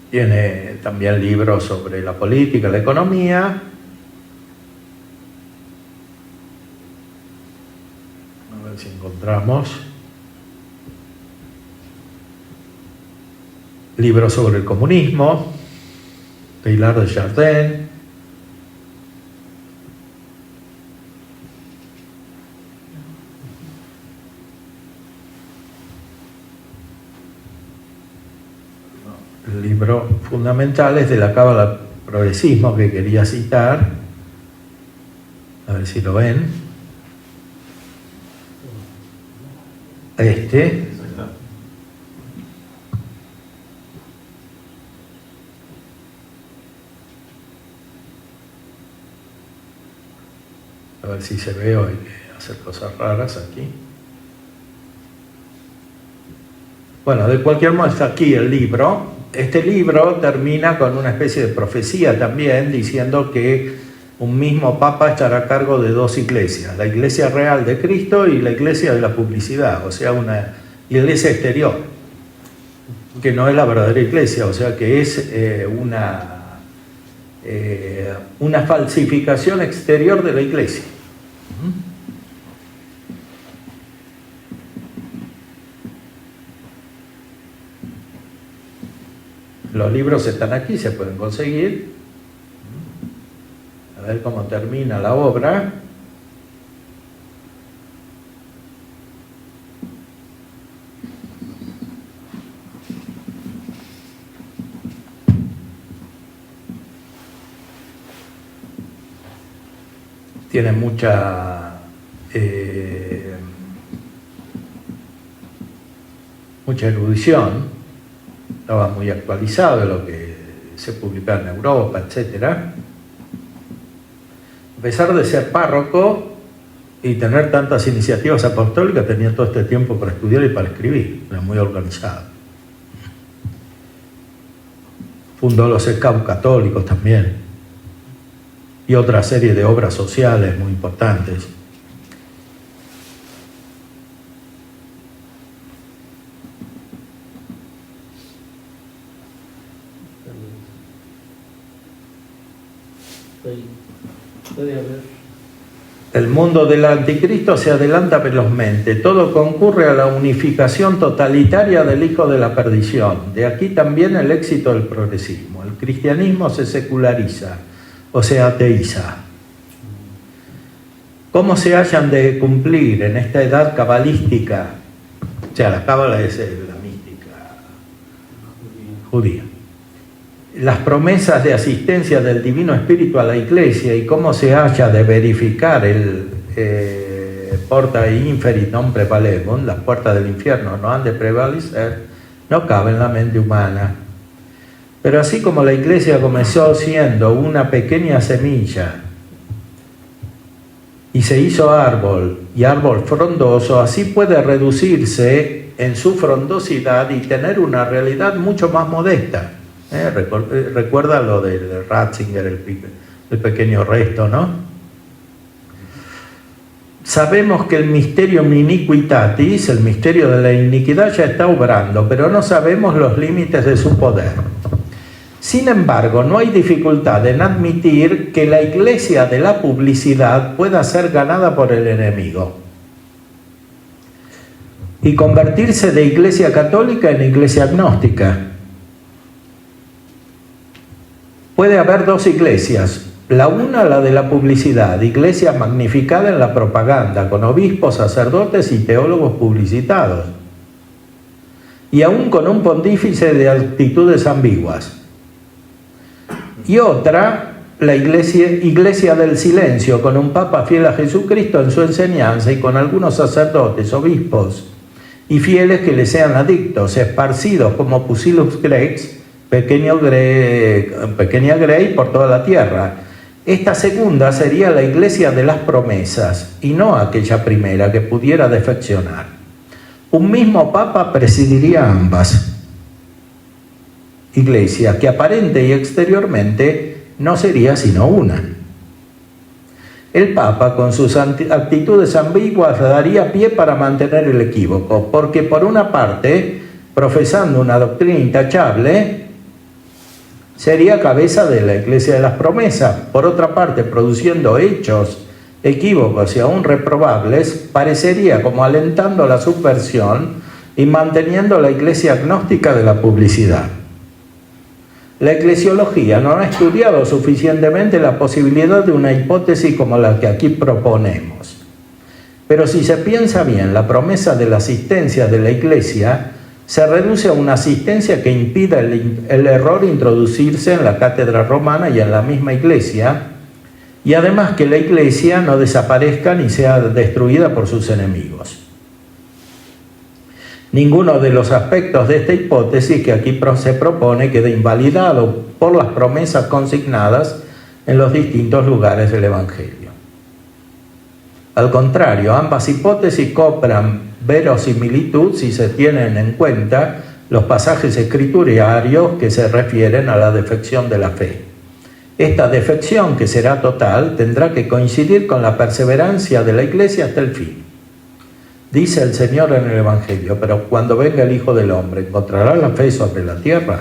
Tiene también libros sobre la política, la economía. A ver si encontramos. Libros sobre el comunismo, Teilhard de Chardin. Libros fundamentales de la cábala al progresismo que quería citar. A ver si lo ven. A ver si se ve, o hay que hacer cosas raras aquí. Bueno, de cualquier modo está aquí el libro. Este libro termina con una especie de profecía también, diciendo que un mismo papa estará a cargo de dos iglesias, la iglesia real de Cristo y la iglesia de la publicidad, o sea, una iglesia exterior, que no es la verdadera iglesia, o sea, que es una falsificación exterior de la iglesia. Los libros están aquí, se pueden conseguir. A ver cómo termina la obra. Tiene mucha erudición. Estaba muy actualizado de lo que se publicaba en Europa, etc. A pesar de ser párroco y tener tantas iniciativas apostólicas, tenía todo este tiempo para estudiar y para escribir. Era muy organizado. Fundó los Scouts católicos también. Y otra serie de obras sociales muy importantes. El mundo del anticristo se adelanta velozmente. Todo concurre a la unificación totalitaria del hijo de la perdición. De aquí también el éxito del progresismo. El cristianismo se seculariza o se ateiza. ¿Cómo se hayan de cumplir en esta edad cabalística? O sea, la cábala es la mística judía. Las promesas de asistencia del Divino Espíritu a la Iglesia y cómo se haya de verificar el porta inferit non prevalebon, las puertas del infierno no han de prevalecer, no cabe en la mente humana. Pero así como la Iglesia comenzó siendo una pequeña semilla y se hizo árbol y árbol frondoso, así puede reducirse en su frondosidad y tener una realidad mucho más modesta. Recuerda lo de Ratzinger, el pequeño resto, ¿no? Sabemos que el mysterium iniquitatis, el misterio de la iniquidad, ya está obrando, pero no sabemos los límites de su poder. Sin embargo, no hay dificultad en admitir que la iglesia de la publicidad pueda ser ganada por el enemigo y convertirse de iglesia católica en iglesia agnóstica. Puede haber dos iglesias. La una, la de la publicidad, iglesia magnificada en la propaganda, con obispos, sacerdotes y teólogos publicitados, y aún con un pontífice de actitudes ambiguas. Y otra, la iglesia del silencio, con un papa fiel a Jesucristo en su enseñanza y con algunos sacerdotes, obispos y fieles que le sean adictos, esparcidos como Pusillus Grex, pequeña Grey, por toda la tierra. Esta segunda sería la iglesia de las promesas y no aquella primera que pudiera defeccionar. Un mismo papa presidiría ambas iglesias, que aparente y exteriormente no sería sino una. El papa, con sus actitudes ambiguas, daría pie para mantener el equívoco, porque por una parte, profesando una doctrina intachable, sería cabeza de la iglesia de las promesas. Por otra parte, produciendo hechos equívocos y aún reprobables, parecería como alentando la subversión y manteniendo la iglesia agnóstica de la publicidad. La eclesiología no ha estudiado suficientemente la posibilidad de una hipótesis como la que aquí proponemos. Pero si se piensa bien, la promesa de la asistencia de la iglesia se reduce a una asistencia que impida el error introducirse en la cátedra romana y en la misma iglesia, y además que la iglesia no desaparezca ni sea destruida por sus enemigos. Ninguno de los aspectos de esta hipótesis que aquí se propone queda invalidado por las promesas consignadas en los distintos lugares del Evangelio. Al contrario, ambas hipótesis cobran verosimilitud si se tienen en cuenta los pasajes escriturarios que se refieren a la defección de la fe. Esta defección, que será total, tendrá que coincidir con la perseverancia de la iglesia hasta el fin. Dice el Señor en el Evangelio: pero cuando venga el Hijo del Hombre, ¿encontrará la fe sobre la tierra?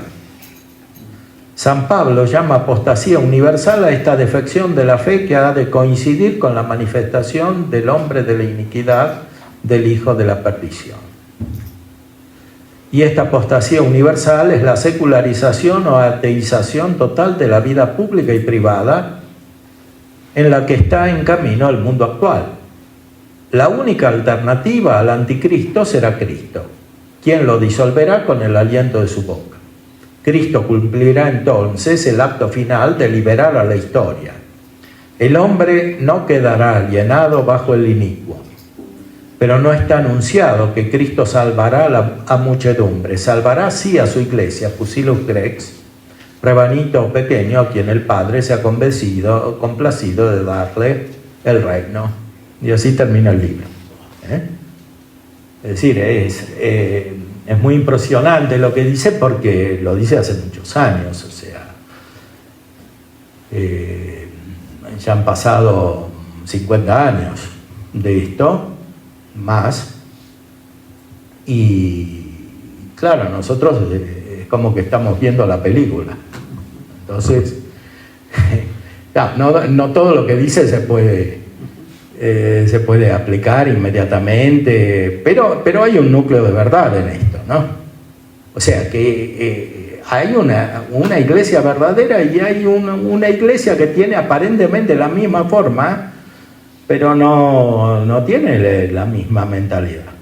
San Pablo llama apostasía universal a esta defección de la fe que ha de coincidir con la manifestación del hombre de la iniquidad, del hijo de la perdición. Y esta apostasía universal es la secularización o ateización total de la vida pública y privada en la que está en camino el mundo actual. La única alternativa al anticristo será Cristo, quien lo disolverá con el aliento de su boca. Cristo cumplirá entonces el acto final de liberar a la historia. El hombre no quedará alienado bajo el inicuo. Pero no está anunciado que Cristo salvará a muchedumbre. Salvará sí a su iglesia, Pusillus Grex, rebanito pequeño a quien el Padre se ha complacido de darle el reino. Y así termina el libro. Es decir, es muy impresionante lo que dice, porque lo dice hace muchos años. O sea, ya han pasado 50 años de esto, más, y claro, nosotros es como que estamos viendo la película. Entonces, no todo lo que dice se puede aplicar inmediatamente, pero hay un núcleo de verdad en esto, ¿no? O sea que hay una iglesia verdadera y hay una iglesia que tiene aparentemente la misma forma, pero no tiene la misma mentalidad.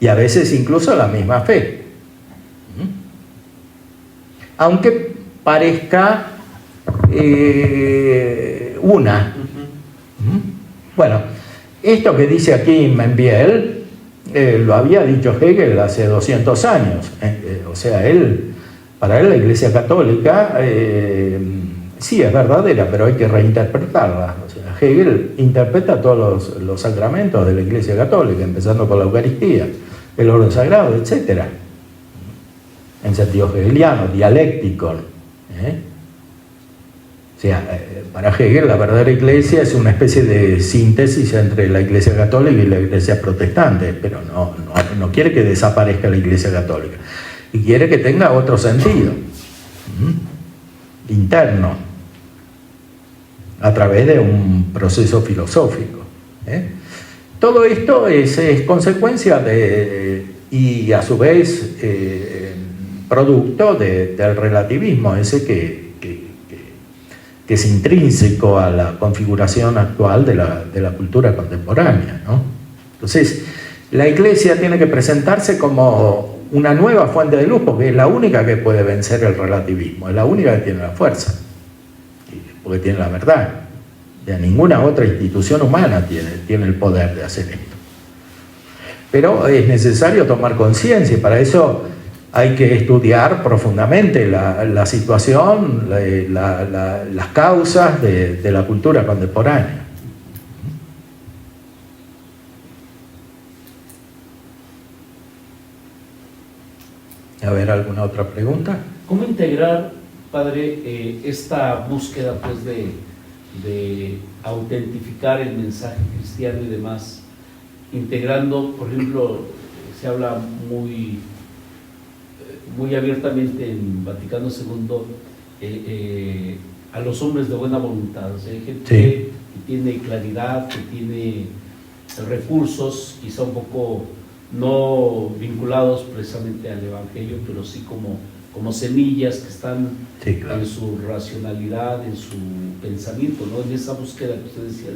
Y a veces incluso la misma fe. Aunque parezca una. Bueno, esto que dice aquí Membiel, lo había dicho Hegel hace 200 años. O sea, para él la Iglesia Católica sí es verdadera, pero hay que reinterpretarla. O sea, Hegel interpreta todos los sacramentos de la Iglesia Católica, empezando por la Eucaristía, el orden sagrado, etc. en sentido hegeliano, dialéctico. O sea, para Hegel la verdadera iglesia es una especie de síntesis entre la iglesia católica y la iglesia protestante, pero no quiere que desaparezca la iglesia católica, y quiere que tenga otro sentido interno, a través de un proceso filosófico. Todo esto es consecuencia y a su vez producto del relativismo, ese que es intrínseco a la configuración actual de la cultura contemporánea, ¿no? Entonces, la Iglesia tiene que presentarse como una nueva fuente de luz, porque es la única que puede vencer el relativismo, es la única que tiene la fuerza, porque tiene la verdad. Ya ninguna otra institución humana tiene el poder de hacer esto. Pero es necesario tomar conciencia, y para eso hay que estudiar profundamente la situación, las causas de la cultura contemporánea. A ver, ¿alguna otra pregunta? ¿Cómo integrar, padre, esta búsqueda pues de autentificar el mensaje cristiano y demás, integrando, por ejemplo, se habla muy abiertamente en Vaticano II a los hombres de buena voluntad? O sea, hay gente que tiene claridad, que tiene recursos, quizá un poco no vinculados precisamente al Evangelio, pero sí como semillas que están en su racionalidad, en su pensamiento, ¿no? En esa búsqueda que usted decía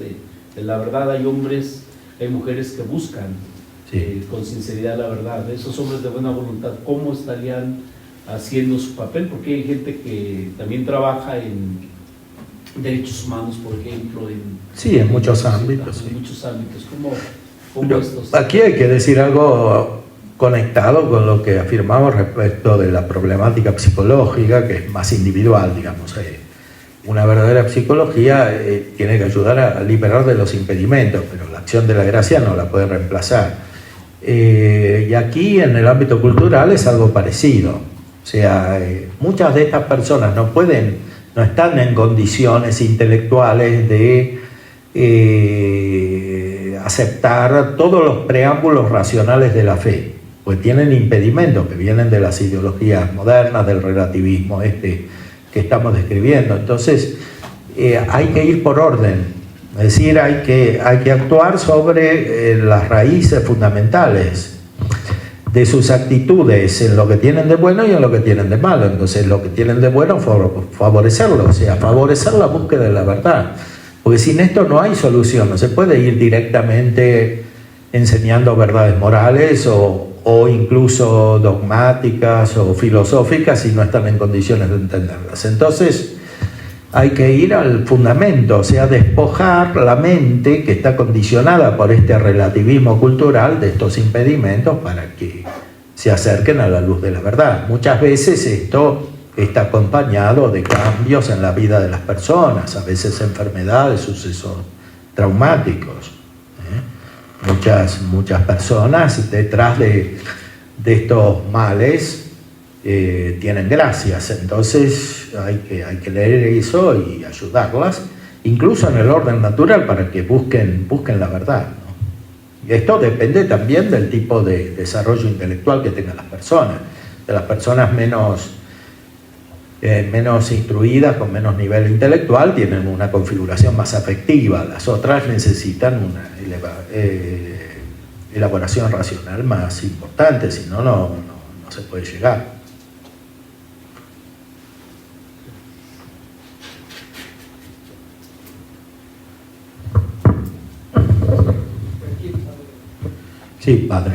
de la verdad. Hay hombres, hay mujeres que buscan con sinceridad la verdad. Esos hombres de buena voluntad, ¿cómo estarían haciendo su papel? Porque hay gente que también trabaja en derechos humanos, por ejemplo, en muchos ámbitos. En muchos ámbitos. ¿Cómo aquí hay que decir algo conectado con lo que afirmamos respecto de la problemática psicológica, que es más individual, digamos. Una verdadera psicología tiene que ayudar a liberar de los impedimentos, pero la acción de la gracia no la puede reemplazar. Y aquí en el ámbito cultural es algo parecido. O sea, muchas de estas personas no están en condiciones intelectuales de aceptar todos los preámbulos racionales de la fe, pues tienen impedimentos que vienen de las ideologías modernas, del relativismo que estamos describiendo. Entonces, hay que ir por orden. Es decir, hay que actuar sobre las raíces fundamentales de sus actitudes, en lo que tienen de bueno y en lo que tienen de malo. Entonces, lo que tienen de bueno, favorecerlo, o sea, favorecer la búsqueda de la verdad. Porque sin esto no hay solución, no se puede ir directamente enseñando verdades morales o incluso dogmáticas o filosóficas si no están en condiciones de entenderlas. Entonces, hay que ir al fundamento, o sea, despojar la mente que está condicionada por este relativismo cultural de estos impedimentos para que se acerquen a la luz de la verdad. Muchas veces esto está acompañado de cambios en la vida de las personas, a veces enfermedades, sucesos traumáticos. Muchas personas detrás de estos males tienen gracias, entonces hay que leer eso y ayudarlas, incluso en el orden natural, para que busquen la verdad, ¿no? Y esto depende también del tipo de desarrollo intelectual que tengan las personas. De las personas menos instruidas, con menos nivel intelectual, tienen una configuración más afectiva. Las otras necesitan una elaboración racional más importante, si no, no se puede llegar. Sí, padre.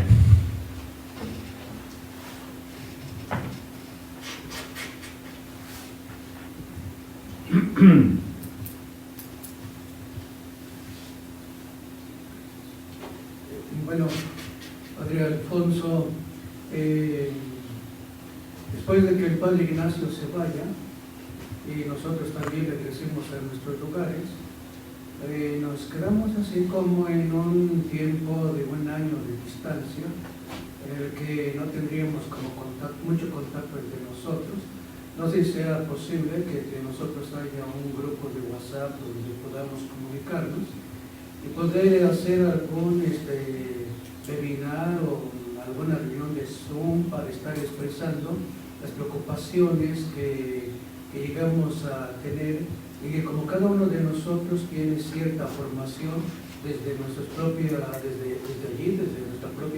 Bueno, padre Alfonso, después de que el padre Ignacio se vaya, y nosotros también regresemos a nuestros lugares, nos quedamos así como en un tiempo de un año de distancia, en el que no tendríamos como mucho contacto entre nosotros. No sé si sea posible que entre nosotros haya un grupo de WhatsApp donde podamos comunicarnos y poder hacer algún webinar o alguna reunión de Zoom para estar expresando las preocupaciones que llegamos a tener, y que como cada uno de nosotros tiene cierta formación desde nuestra propia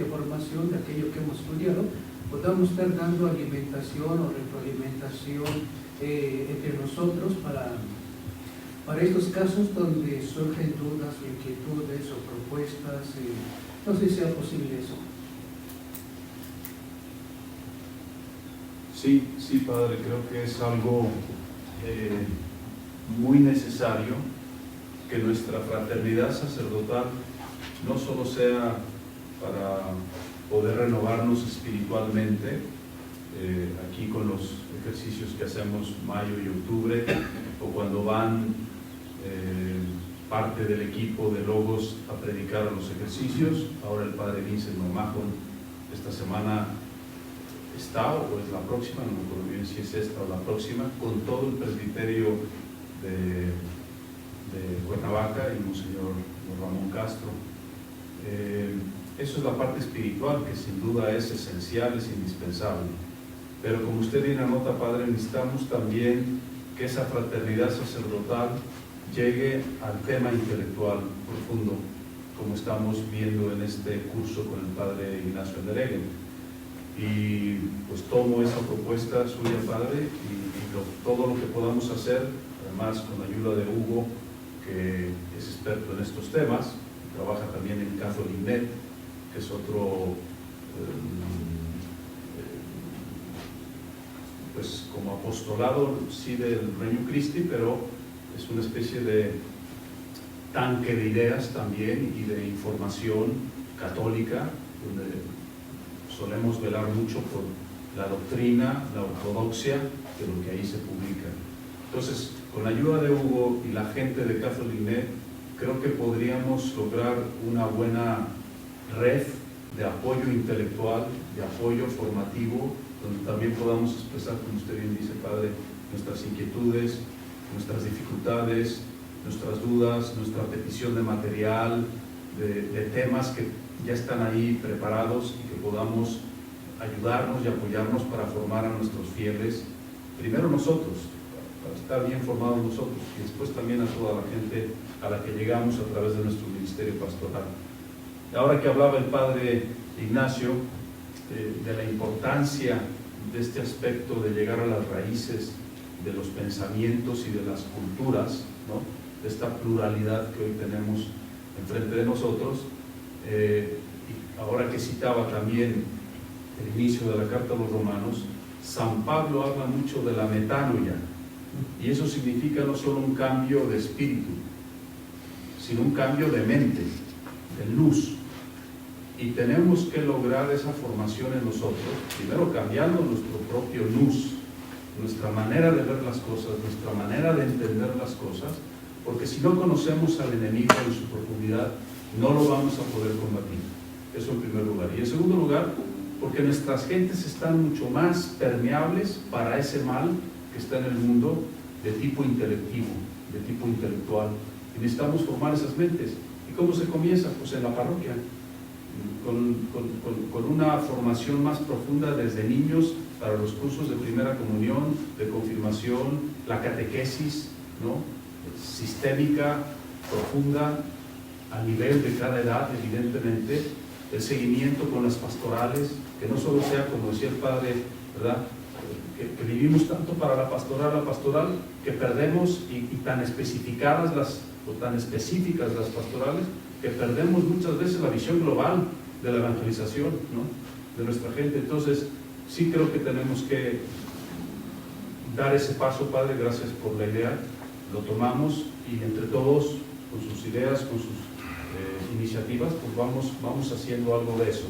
formación de aquello que hemos estudiado, podamos estar dando alimentación o retroalimentación entre nosotros para estos casos donde surgen dudas, inquietudes o propuestas. No sé si sea posible eso. Sí, sí, Padre, creo que es algo muy necesario que nuestra fraternidad sacerdotal no solo sea para poder renovarnos espiritualmente, aquí con los ejercicios que hacemos mayo y octubre, o cuando van parte del equipo de Logos a predicar los ejercicios. Ahora el Padre Vincent Mahon esta semana está, o es la próxima, no me acuerdo bien si es esta o la próxima, con todo el presbiterio de Cuernavaca y Monseñor Ramón Castro. Eso es la parte espiritual, que sin duda es esencial, es indispensable. Pero como usted bien anota, Padre, necesitamos también que esa fraternidad sacerdotal llegue al tema intelectual profundo, como estamos viendo en este curso con el Padre Ignacio Andereggen. Y pues tomo esa propuesta suya, Padre, y todo lo que podamos hacer, además con la ayuda de Hugo, que es experto en estos temas, trabaja también en Catholic.net, que es otro, pues como apostolado, sí, del Regnum Christi, pero es una especie de tanque de ideas también y de información católica, donde solemos velar mucho por la doctrina, la ortodoxia de lo que ahí se publica. Entonces, con la ayuda de Hugo y la gente de Catholic.net, creo que podríamos lograr una buena red de apoyo intelectual, de apoyo formativo, donde también podamos expresar, como usted bien dice, Padre, nuestras inquietudes, nuestras dificultades, nuestras dudas, nuestra petición de material, de temas que ya están ahí preparados y que podamos ayudarnos y apoyarnos para formar a nuestros fieles, primero nosotros, para estar bien formados nosotros, y después también a toda la gente a la que llegamos a través de nuestro ministerio pastoral. Ahora que hablaba el Padre Ignacio de la importancia de este aspecto de llegar a las raíces de los pensamientos y de las culturas, ¿no?, de esta pluralidad que hoy tenemos enfrente de nosotros, y ahora que citaba también el inicio de la Carta a los Romanos, San Pablo habla mucho de la metanoia, y eso significa no solo un cambio de espíritu, sino un cambio de mente, de luz. Y tenemos que lograr esa formación en nosotros, primero cambiando nuestro propio luz, nuestra manera de ver las cosas, nuestra manera de entender las cosas, porque si no conocemos al enemigo en su profundidad, no lo vamos a poder combatir. Eso en primer lugar. Y en segundo lugar, porque nuestras gentes están mucho más permeables para ese mal que está en el mundo de tipo intelectivo, de tipo intelectual. Y necesitamos formar esas mentes. ¿Y cómo se comienza? Pues en la parroquia, con una formación más profunda desde niños para los cursos de primera comunión, de confirmación, la catequesis, ¿no?, sistémica, profunda, a nivel de cada edad, evidentemente, el seguimiento con las pastorales, que no solo sea, como decía el Padre, ¿verdad?, que vivimos tanto para la pastoral, que perdemos, y tan especificadas o tan específicas las pastorales, que perdemos muchas veces la visión global de la evangelización, ¿no?, de nuestra gente. Entonces, sí creo que tenemos que dar ese paso, Padre, gracias por la idea, lo tomamos, y entre todos, con sus ideas, con sus iniciativas, pues vamos haciendo algo de eso.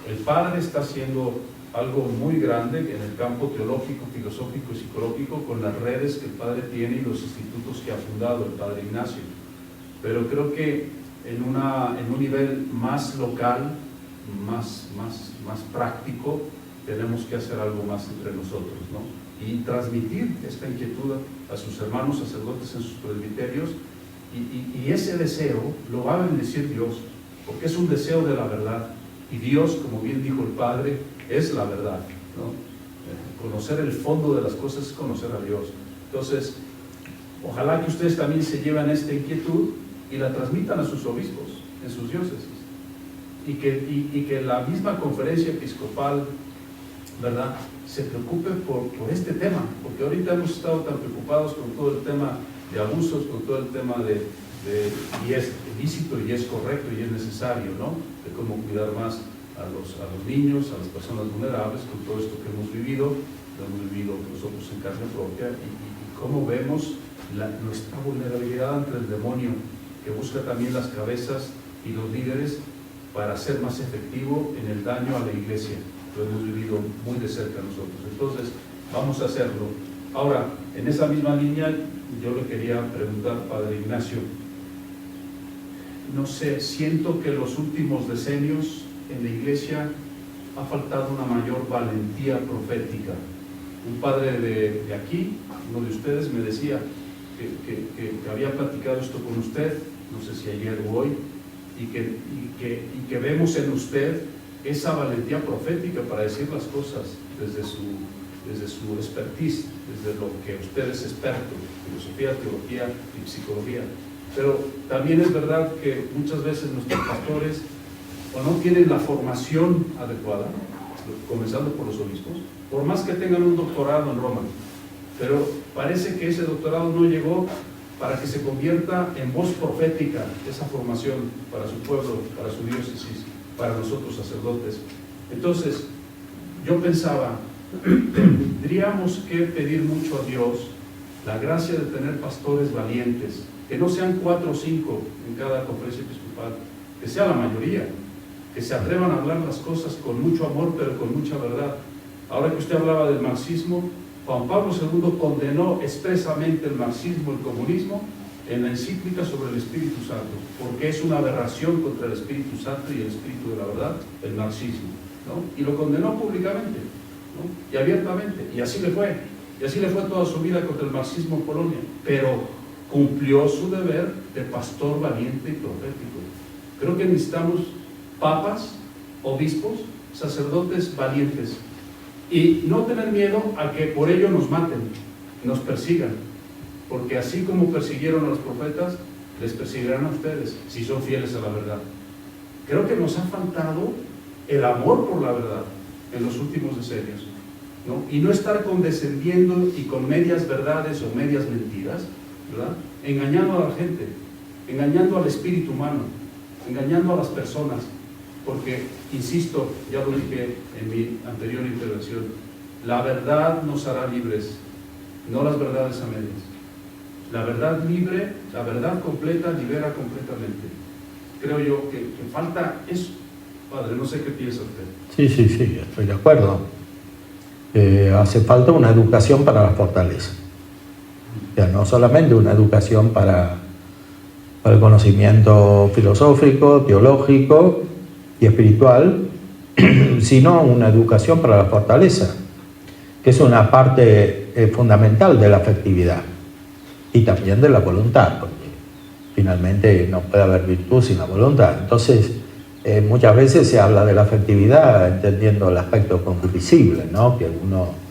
El Padre está haciendo algo muy grande en el campo teológico, filosófico y psicológico, con las redes que el Padre tiene y los institutos que ha fundado el Padre Ignacio. Pero creo que en un nivel más local, más práctico, tenemos que hacer algo más entre nosotros, ¿no? Y transmitir esta inquietud a sus hermanos sacerdotes en sus presbiterios, y ese deseo lo va a bendecir Dios, porque es un deseo de la verdad, y Dios, como bien dijo el Padre, es la verdad, ¿no? Conocer el fondo de las cosas es conocer a Dios. Entonces, ojalá que ustedes también se lleven esta inquietud y la transmitan a sus obispos en sus diócesis, y que la misma conferencia episcopal, ¿verdad?, se preocupe por este tema, porque ahorita hemos estado tan preocupados con todo el tema de abusos, con todo el tema y es ilícito y es correcto y es necesario, ¿no?, de cómo cuidar más a los niños, a las personas vulnerables, con todo esto que hemos vivido, lo hemos vivido nosotros en carne propia, y cómo vemos nuestra vulnerabilidad ante el demonio, que busca también las cabezas y los líderes para ser más efectivo en el daño a la iglesia. Lo hemos vivido muy de cerca nosotros. Entonces, vamos a hacerlo. Ahora, en esa misma línea, yo le quería preguntar, Padre Ignacio, no sé, siento que en los últimos decenios en la iglesia ha faltado una mayor valentía profética. Un padre de aquí, uno de ustedes, me decía que había platicado esto con usted, no sé si ayer o hoy, y que vemos en usted esa valentía profética para decir las cosas desde su expertise, desde lo que usted es experto, filosofía, teología y psicología. Pero también es verdad que muchas veces nuestros pastores o no tienen la formación adecuada, comenzando por los obispos, por más que tengan un doctorado en Roma, pero parece que ese doctorado no llegó para que se convierta en voz profética, esa formación para su pueblo, para su diócesis, para nosotros sacerdotes. Entonces, yo pensaba, tendríamos que pedir mucho a Dios la gracia de tener pastores valientes, que no sean 4 o 5 en cada conferencia episcopal, que sea la mayoría, que se atrevan a hablar las cosas con mucho amor, pero con mucha verdad. Ahora que usted hablaba del marxismo, Juan Pablo II condenó expresamente el marxismo, el comunismo, en la encíclica sobre el Espíritu Santo, porque es una aberración contra el Espíritu Santo y el Espíritu de la verdad, el marxismo, ¿no? Y lo condenó públicamente, ¿no?, y abiertamente, y así le fue toda su vida contra el marxismo en Polonia, pero cumplió su deber de pastor valiente y profético. Creo que necesitamos papas, obispos, sacerdotes valientes, y no tener miedo a que por ello nos maten, nos persigan, porque así como persiguieron a los profetas, les perseguirán a ustedes si son fieles a la verdad. Creo que nos ha faltado el amor por la verdad en los últimos decenios, ¿no? Y no estar condescendiendo y con medias verdades o medias mentiras, ¿verdad?, engañando a la gente, engañando al espíritu humano, engañando a las personas, porque, insisto, ya lo dije en mi anterior intervención, la verdad nos hará libres, no las verdades a medias. La verdad libre, la verdad completa, libera completamente. Creo yo que falta eso. Padre, no sé qué piensa usted. Sí, estoy de acuerdo. Hace falta una educación para la fortaleza. O sea, no solamente una educación para el conocimiento filosófico, teológico y espiritual, sino una educación para la fortaleza, que es una parte fundamental de la afectividad y también de la voluntad, porque finalmente no puede haber virtud sin la voluntad. Entonces, muchas veces se habla de la afectividad entendiendo el aspecto concupiscible, ¿no?, que uno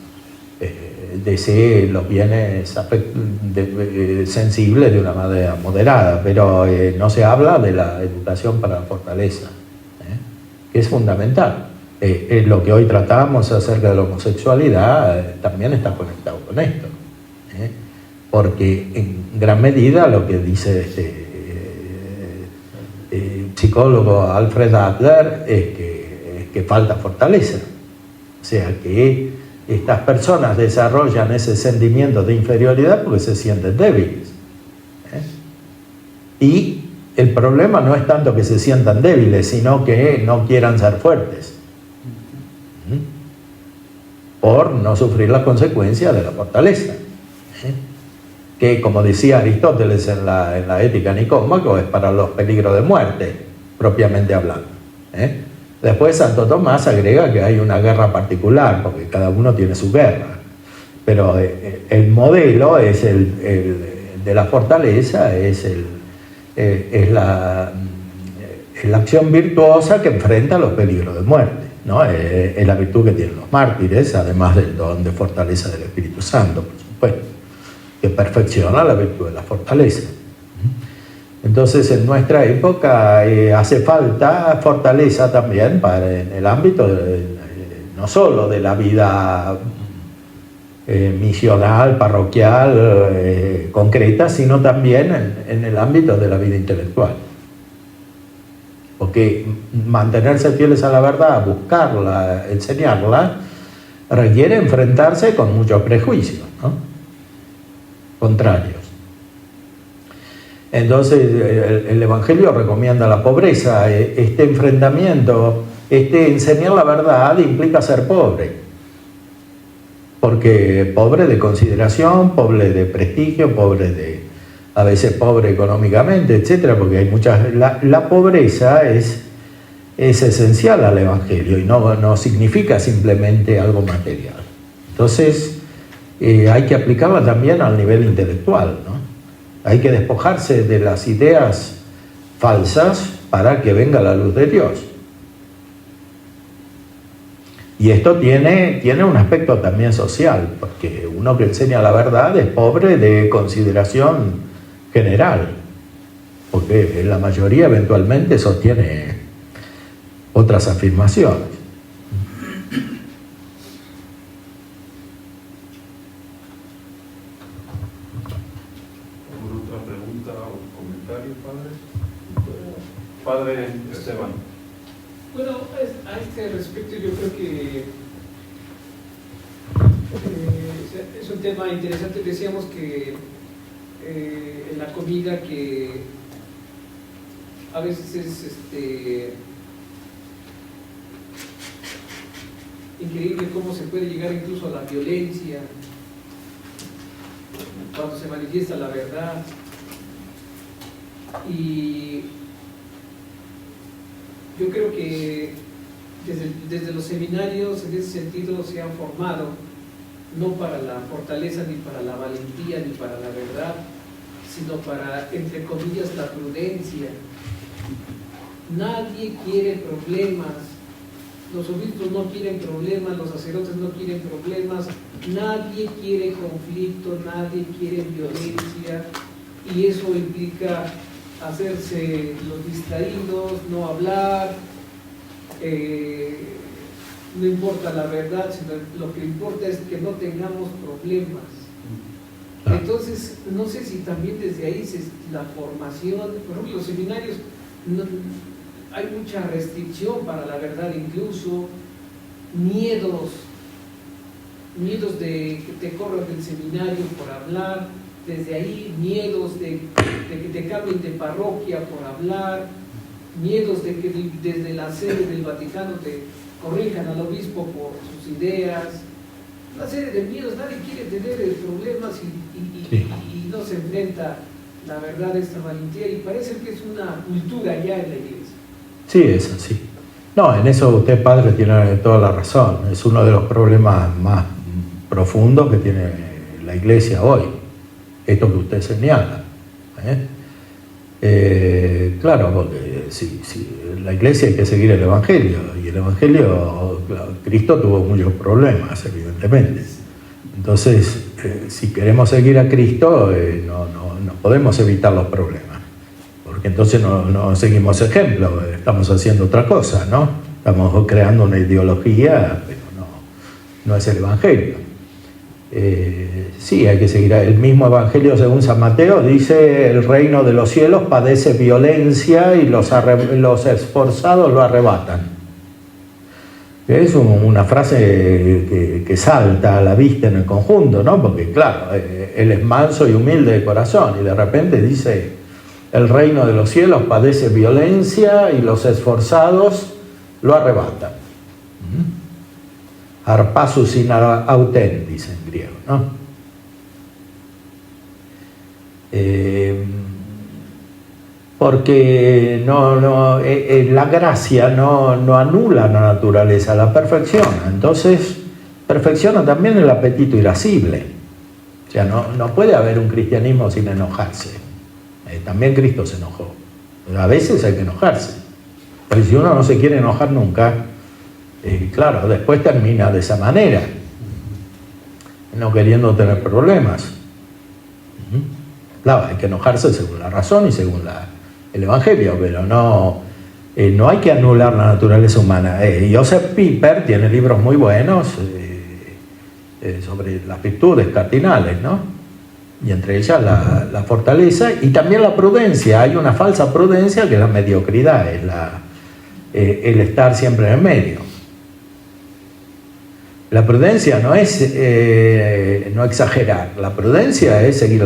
desee los bienes sensibles de una manera moderada, pero no se habla de la educación para la fortaleza, que es fundamental. Lo que hoy tratamos acerca de la homosexualidad también está conectado con esto, porque en gran medida lo que dice este psicólogo Alfred Adler es que falta fortaleza, o sea que estas personas desarrollan ese sentimiento de inferioridad porque se sienten débiles, y el problema no es tanto que se sientan débiles, sino que no quieran ser fuertes, por no sufrir las consecuencias de la fortaleza, que, como decía Aristóteles en la Ética Nicómaco, es para los peligros de muerte, propiamente hablando. Después Santo Tomás agrega que hay una guerra particular, porque cada uno tiene su guerra. Pero el modelo es de la fortaleza, es la acción virtuosa que enfrenta los peligros de muerte, ¿no? Es la virtud que tienen los mártires, además del don de fortaleza del Espíritu Santo, por supuesto, que perfecciona la virtud de la fortaleza. Entonces, en nuestra época hace falta fortaleza también en el ámbito no solo de la vida misional, parroquial, concreta, sino también en el ámbito de la vida intelectual. Porque mantenerse fieles a la verdad, buscarla, enseñarla, requiere enfrentarse con muchos prejuicios, ¿no? Contrarios. Entonces el Evangelio recomienda la pobreza. Este enfrentamiento, enseñar la verdad implica ser pobre, porque pobre de consideración, pobre de prestigio, a veces pobre económicamente, etcétera, porque hay muchas. La pobreza es esencial al Evangelio y no significa simplemente algo material. Entonces hay que aplicarla también al nivel intelectual, ¿no? Hay que despojarse de las ideas falsas para que venga la luz de Dios. Y esto tiene un aspecto también social, porque uno que enseña la verdad es pobre de consideración general, porque la mayoría eventualmente sostiene otras afirmaciones. Padre Esteban. Bueno, a este respecto yo creo que es un tema interesante. Decíamos que en la comida que a veces es increíble cómo se puede llegar incluso a la violencia cuando se manifiesta la verdad. Y yo creo que desde los seminarios en ese sentido se han formado, no para la fortaleza, ni para la valentía, ni para la verdad, sino para, entre comillas, la prudencia. Nadie quiere problemas, los obispos no quieren problemas, los sacerdotes no quieren problemas, nadie quiere conflicto, nadie quiere violencia, y eso implica hacerse los distraídos, no hablar, no importa la verdad, sino lo que importa es que no tengamos problemas. Entonces, no sé si también desde ahí la formación, por ejemplo, los seminarios, hay mucha restricción para la verdad, incluso miedos de que te corran del seminario por hablar. Desde ahí, miedos de que te cambien de parroquia por hablar, miedos de que desde la sede del Vaticano te corrijan al obispo por sus ideas, una serie de miedos. Nadie quiere tener problemas y no se enfrenta la verdad de esta valentía, y parece que es una cultura ya en la iglesia. Sí, es así. No, en eso usted, padre, tiene toda la razón. Es uno de los problemas más profundos que tiene la iglesia hoy. Esto que usted señala. Claro, porque si la iglesia hay que seguir el Evangelio, y el Evangelio, claro, Cristo tuvo muchos problemas, evidentemente. Entonces, si queremos seguir a Cristo, no podemos evitar los problemas, porque entonces no seguimos ejemplo, estamos haciendo otra cosa, ¿no? Estamos creando una ideología, pero no es el Evangelio. Sí, hay que seguir. El mismo Evangelio según San Mateo dice: el reino de los cielos padece violencia y los esforzados lo arrebatan. Es una frase que salta a la vista en el conjunto, ¿no? Porque claro, él es manso y humilde de corazón, y de repente dice: el reino de los cielos padece violencia y los esforzados lo arrebatan. Arpasus in auten, dice en griego, ¿no? Porque la gracia no anula la naturaleza, la perfecciona. Entonces, perfecciona también el apetito irascible. O sea, no puede haber un cristianismo sin enojarse. También Cristo se enojó. A veces hay que enojarse. Pero si uno no se quiere enojar nunca, claro, después termina de esa manera, no queriendo tener problemas. Claro, hay que enojarse según la razón y según el Evangelio, pero no hay que anular la naturaleza humana. Joseph Pieper tiene libros muy buenos sobre las virtudes cardinales, ¿no? Y entre ellas la fortaleza y también la prudencia. Hay una falsa prudencia que es la mediocridad, es el estar siempre en el medio. La prudencia no es no exagerar, la prudencia es seguir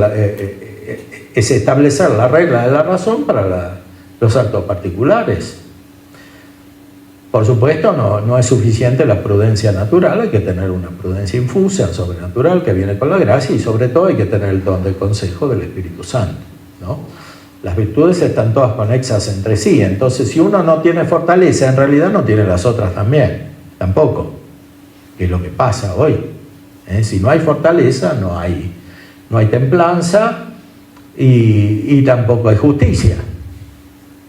es establecer la regla de la razón para los actos particulares. Por supuesto, no es suficiente la prudencia natural, hay que tener una prudencia infusa, sobrenatural, que viene con la gracia, y sobre todo hay que tener el don de consejo del Espíritu Santo, ¿no? Las virtudes están todas conexas entre sí, entonces si uno no tiene fortaleza, en realidad no tiene las otras también, tampoco, que es lo que pasa hoy. Si no hay fortaleza, no hay templanza, y tampoco hay justicia.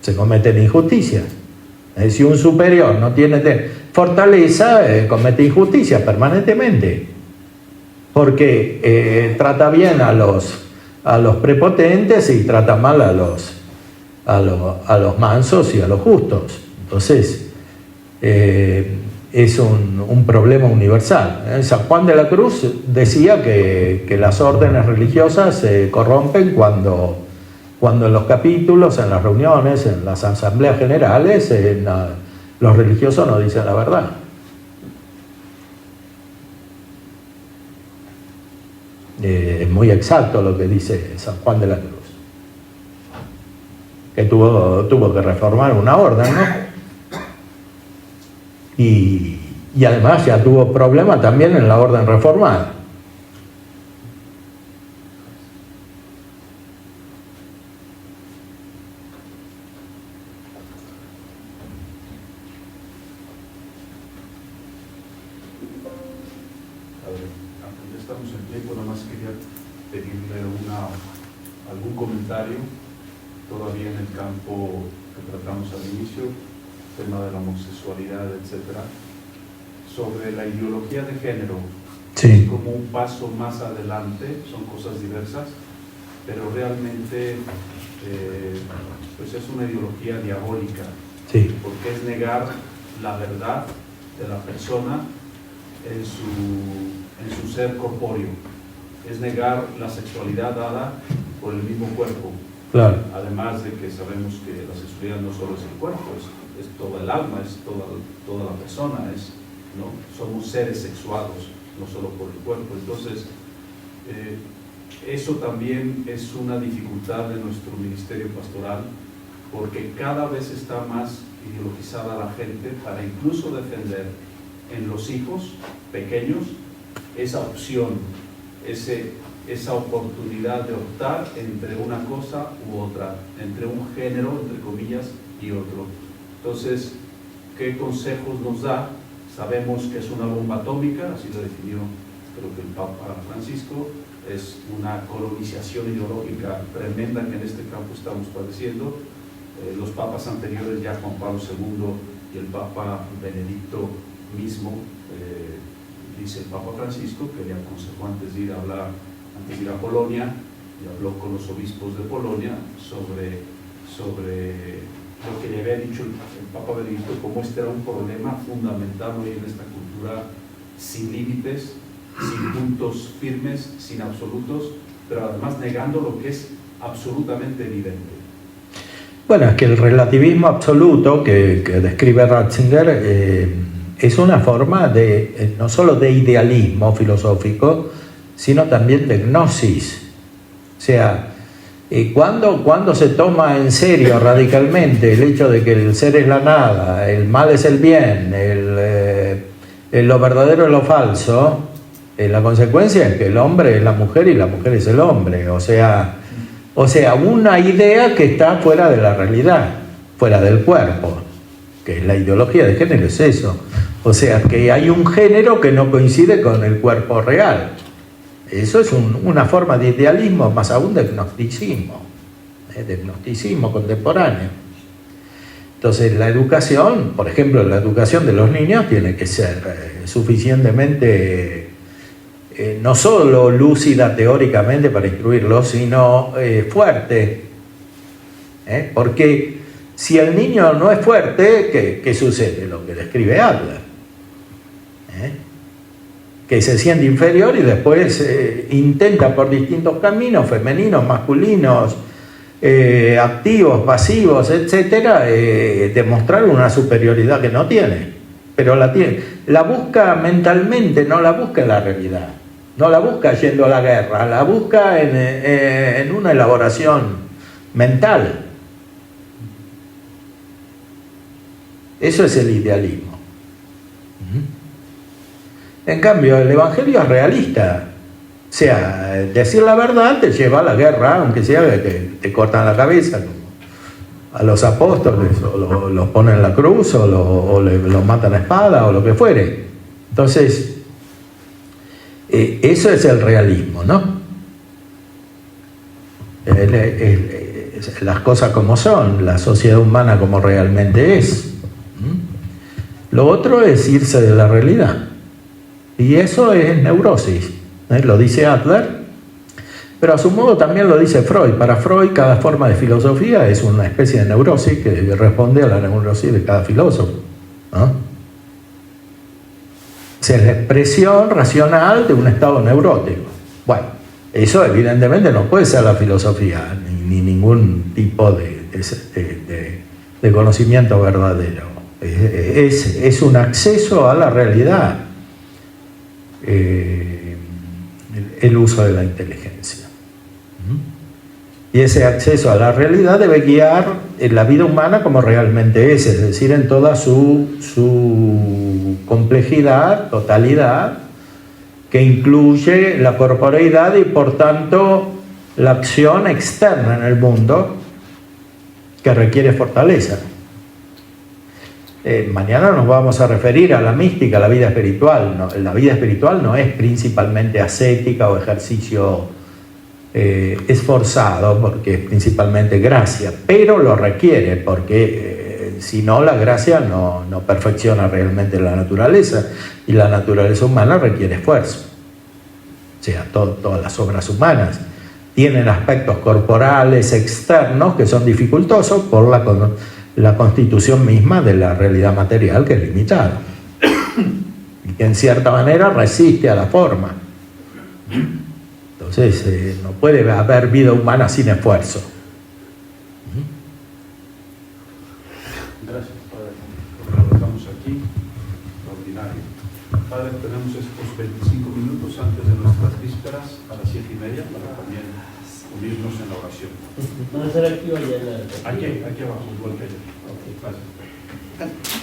Se cometen injusticias. Si un superior no tiene fortaleza, comete injusticia permanentemente, porque trata bien a los prepotentes y trata mal a los mansos y a los justos. Entonces es un problema universal. San Juan de la Cruz decía que las órdenes religiosas se corrompen cuando en los capítulos, en las reuniones, en las asambleas generales, los religiosos no dicen la verdad. Es muy exacto lo que dice San Juan de la Cruz, que tuvo que reformar una orden, ¿no? Y además ya tuvo problemas también en la orden reformada. Estamos en tiempo, nada más quería pedirle algún comentario todavía en el campo que tratamos al inicio, tema de la homosexualidad, etcétera, sobre la ideología de género. Sí. Como un paso más adelante, son cosas diversas, pero realmente pues es una ideología diabólica, Sí. porque es negar la verdad de la persona en su ser corpóreo, es negar la sexualidad dada por el mismo cuerpo. Claro. Además de que sabemos que la sexualidad no solo es el cuerpo, es toda el alma, es toda la persona, ¿no? Somos seres sexuados, no solo por el cuerpo. Entonces, eso también es una dificultad de nuestro ministerio pastoral, porque cada vez está más ideologizada la gente para incluso defender en los hijos pequeños esa opción, esa oportunidad de optar entre una cosa u otra, entre un género, entre comillas, y otro. Entonces, ¿qué consejos nos da? Sabemos que es una bomba atómica, así lo definió, creo que el Papa Francisco, es una colonización ideológica tremenda que en este campo estamos padeciendo. Los papas anteriores, ya Juan Pablo II y el Papa Benedicto mismo, dice el Papa Francisco, que le aconsejó antes de ir a Polonia, y habló con los obispos de Polonia sobre lo que le había dicho el Papa Benedicto, como este era un problema fundamental hoy en esta cultura sin límites, sin puntos firmes, sin absolutos, pero además negando lo que es absolutamente evidente. Bueno, es que el relativismo absoluto que describe Ratzinger es una forma no solo de idealismo filosófico, sino también de gnosis. O sea, cuando se toma en serio radicalmente el hecho de que el ser es la nada, el mal es el bien, lo verdadero es lo falso, la consecuencia es que el hombre es la mujer y la mujer es el hombre. O sea, O sea, una idea que está fuera de la realidad, fuera del cuerpo, que es la ideología de género, es eso. O sea, que hay un género que no coincide con el cuerpo real. Eso es una forma de idealismo, más aún de gnosticismo contemporáneo. Entonces, la educación, por ejemplo, la educación de los niños tiene que ser suficientemente, no solo lúcida teóricamente para instruirlos, sino fuerte. Porque si el niño no es fuerte, ¿qué sucede? Lo que describe Adler. Que se siente inferior y después intenta por distintos caminos, femeninos, masculinos, activos, pasivos, etcétera, demostrar una superioridad que no tiene. Pero la busca mentalmente, no la busca en la realidad. No la busca yendo a la guerra, la busca en una elaboración mental. Eso es el idealismo. En cambio, el Evangelio es realista. O sea, decir la verdad te lleva a la guerra, aunque sea que te cortan la cabeza, como a los apóstoles, o los ponen en la cruz, o los matan a espada, o lo que fuere. Entonces, eso es el realismo, ¿no? Las cosas como son, la sociedad humana como realmente es. Lo otro es irse de la realidad. Y eso es neurosis, lo dice Adler, pero a su modo también lo dice Freud. Para Freud cada forma de filosofía es una especie de neurosis que responde a la neurosis de cada filósofo, ¿no? O sea, es la expresión racional de un estado neurótico. Bueno, eso evidentemente no puede ser la filosofía, ni ningún tipo de conocimiento verdadero. Es un acceso a la realidad. El uso de la inteligencia. Y ese acceso a la realidad debe guiar la vida humana como realmente es decir, en toda su complejidad, totalidad, que incluye la corporeidad y por tanto la acción externa en el mundo que requiere fortaleza. Mañana nos vamos a referir a la mística, a la vida espiritual. No, la vida espiritual no es principalmente ascética o ejercicio esforzado, porque es principalmente gracia, pero lo requiere, porque si no, la gracia no perfecciona realmente la naturaleza, y la naturaleza humana requiere esfuerzo. O sea, todas las obras humanas tienen aspectos corporales externos que son dificultosos por la constitución misma de la realidad material, que es limitada y que en cierta manera resiste a la forma. Entonces no puede haber vida humana sin esfuerzo. Gracias, Padre. Lo dejamos aquí, extraordinario. Padre, tenemos estos 25 minutos antes de nuestras vísperas a las 7:30 para también unirnos en la oración. ¿Van a estar aquí o allá? Aquí abajo, igual que allá. Gracias.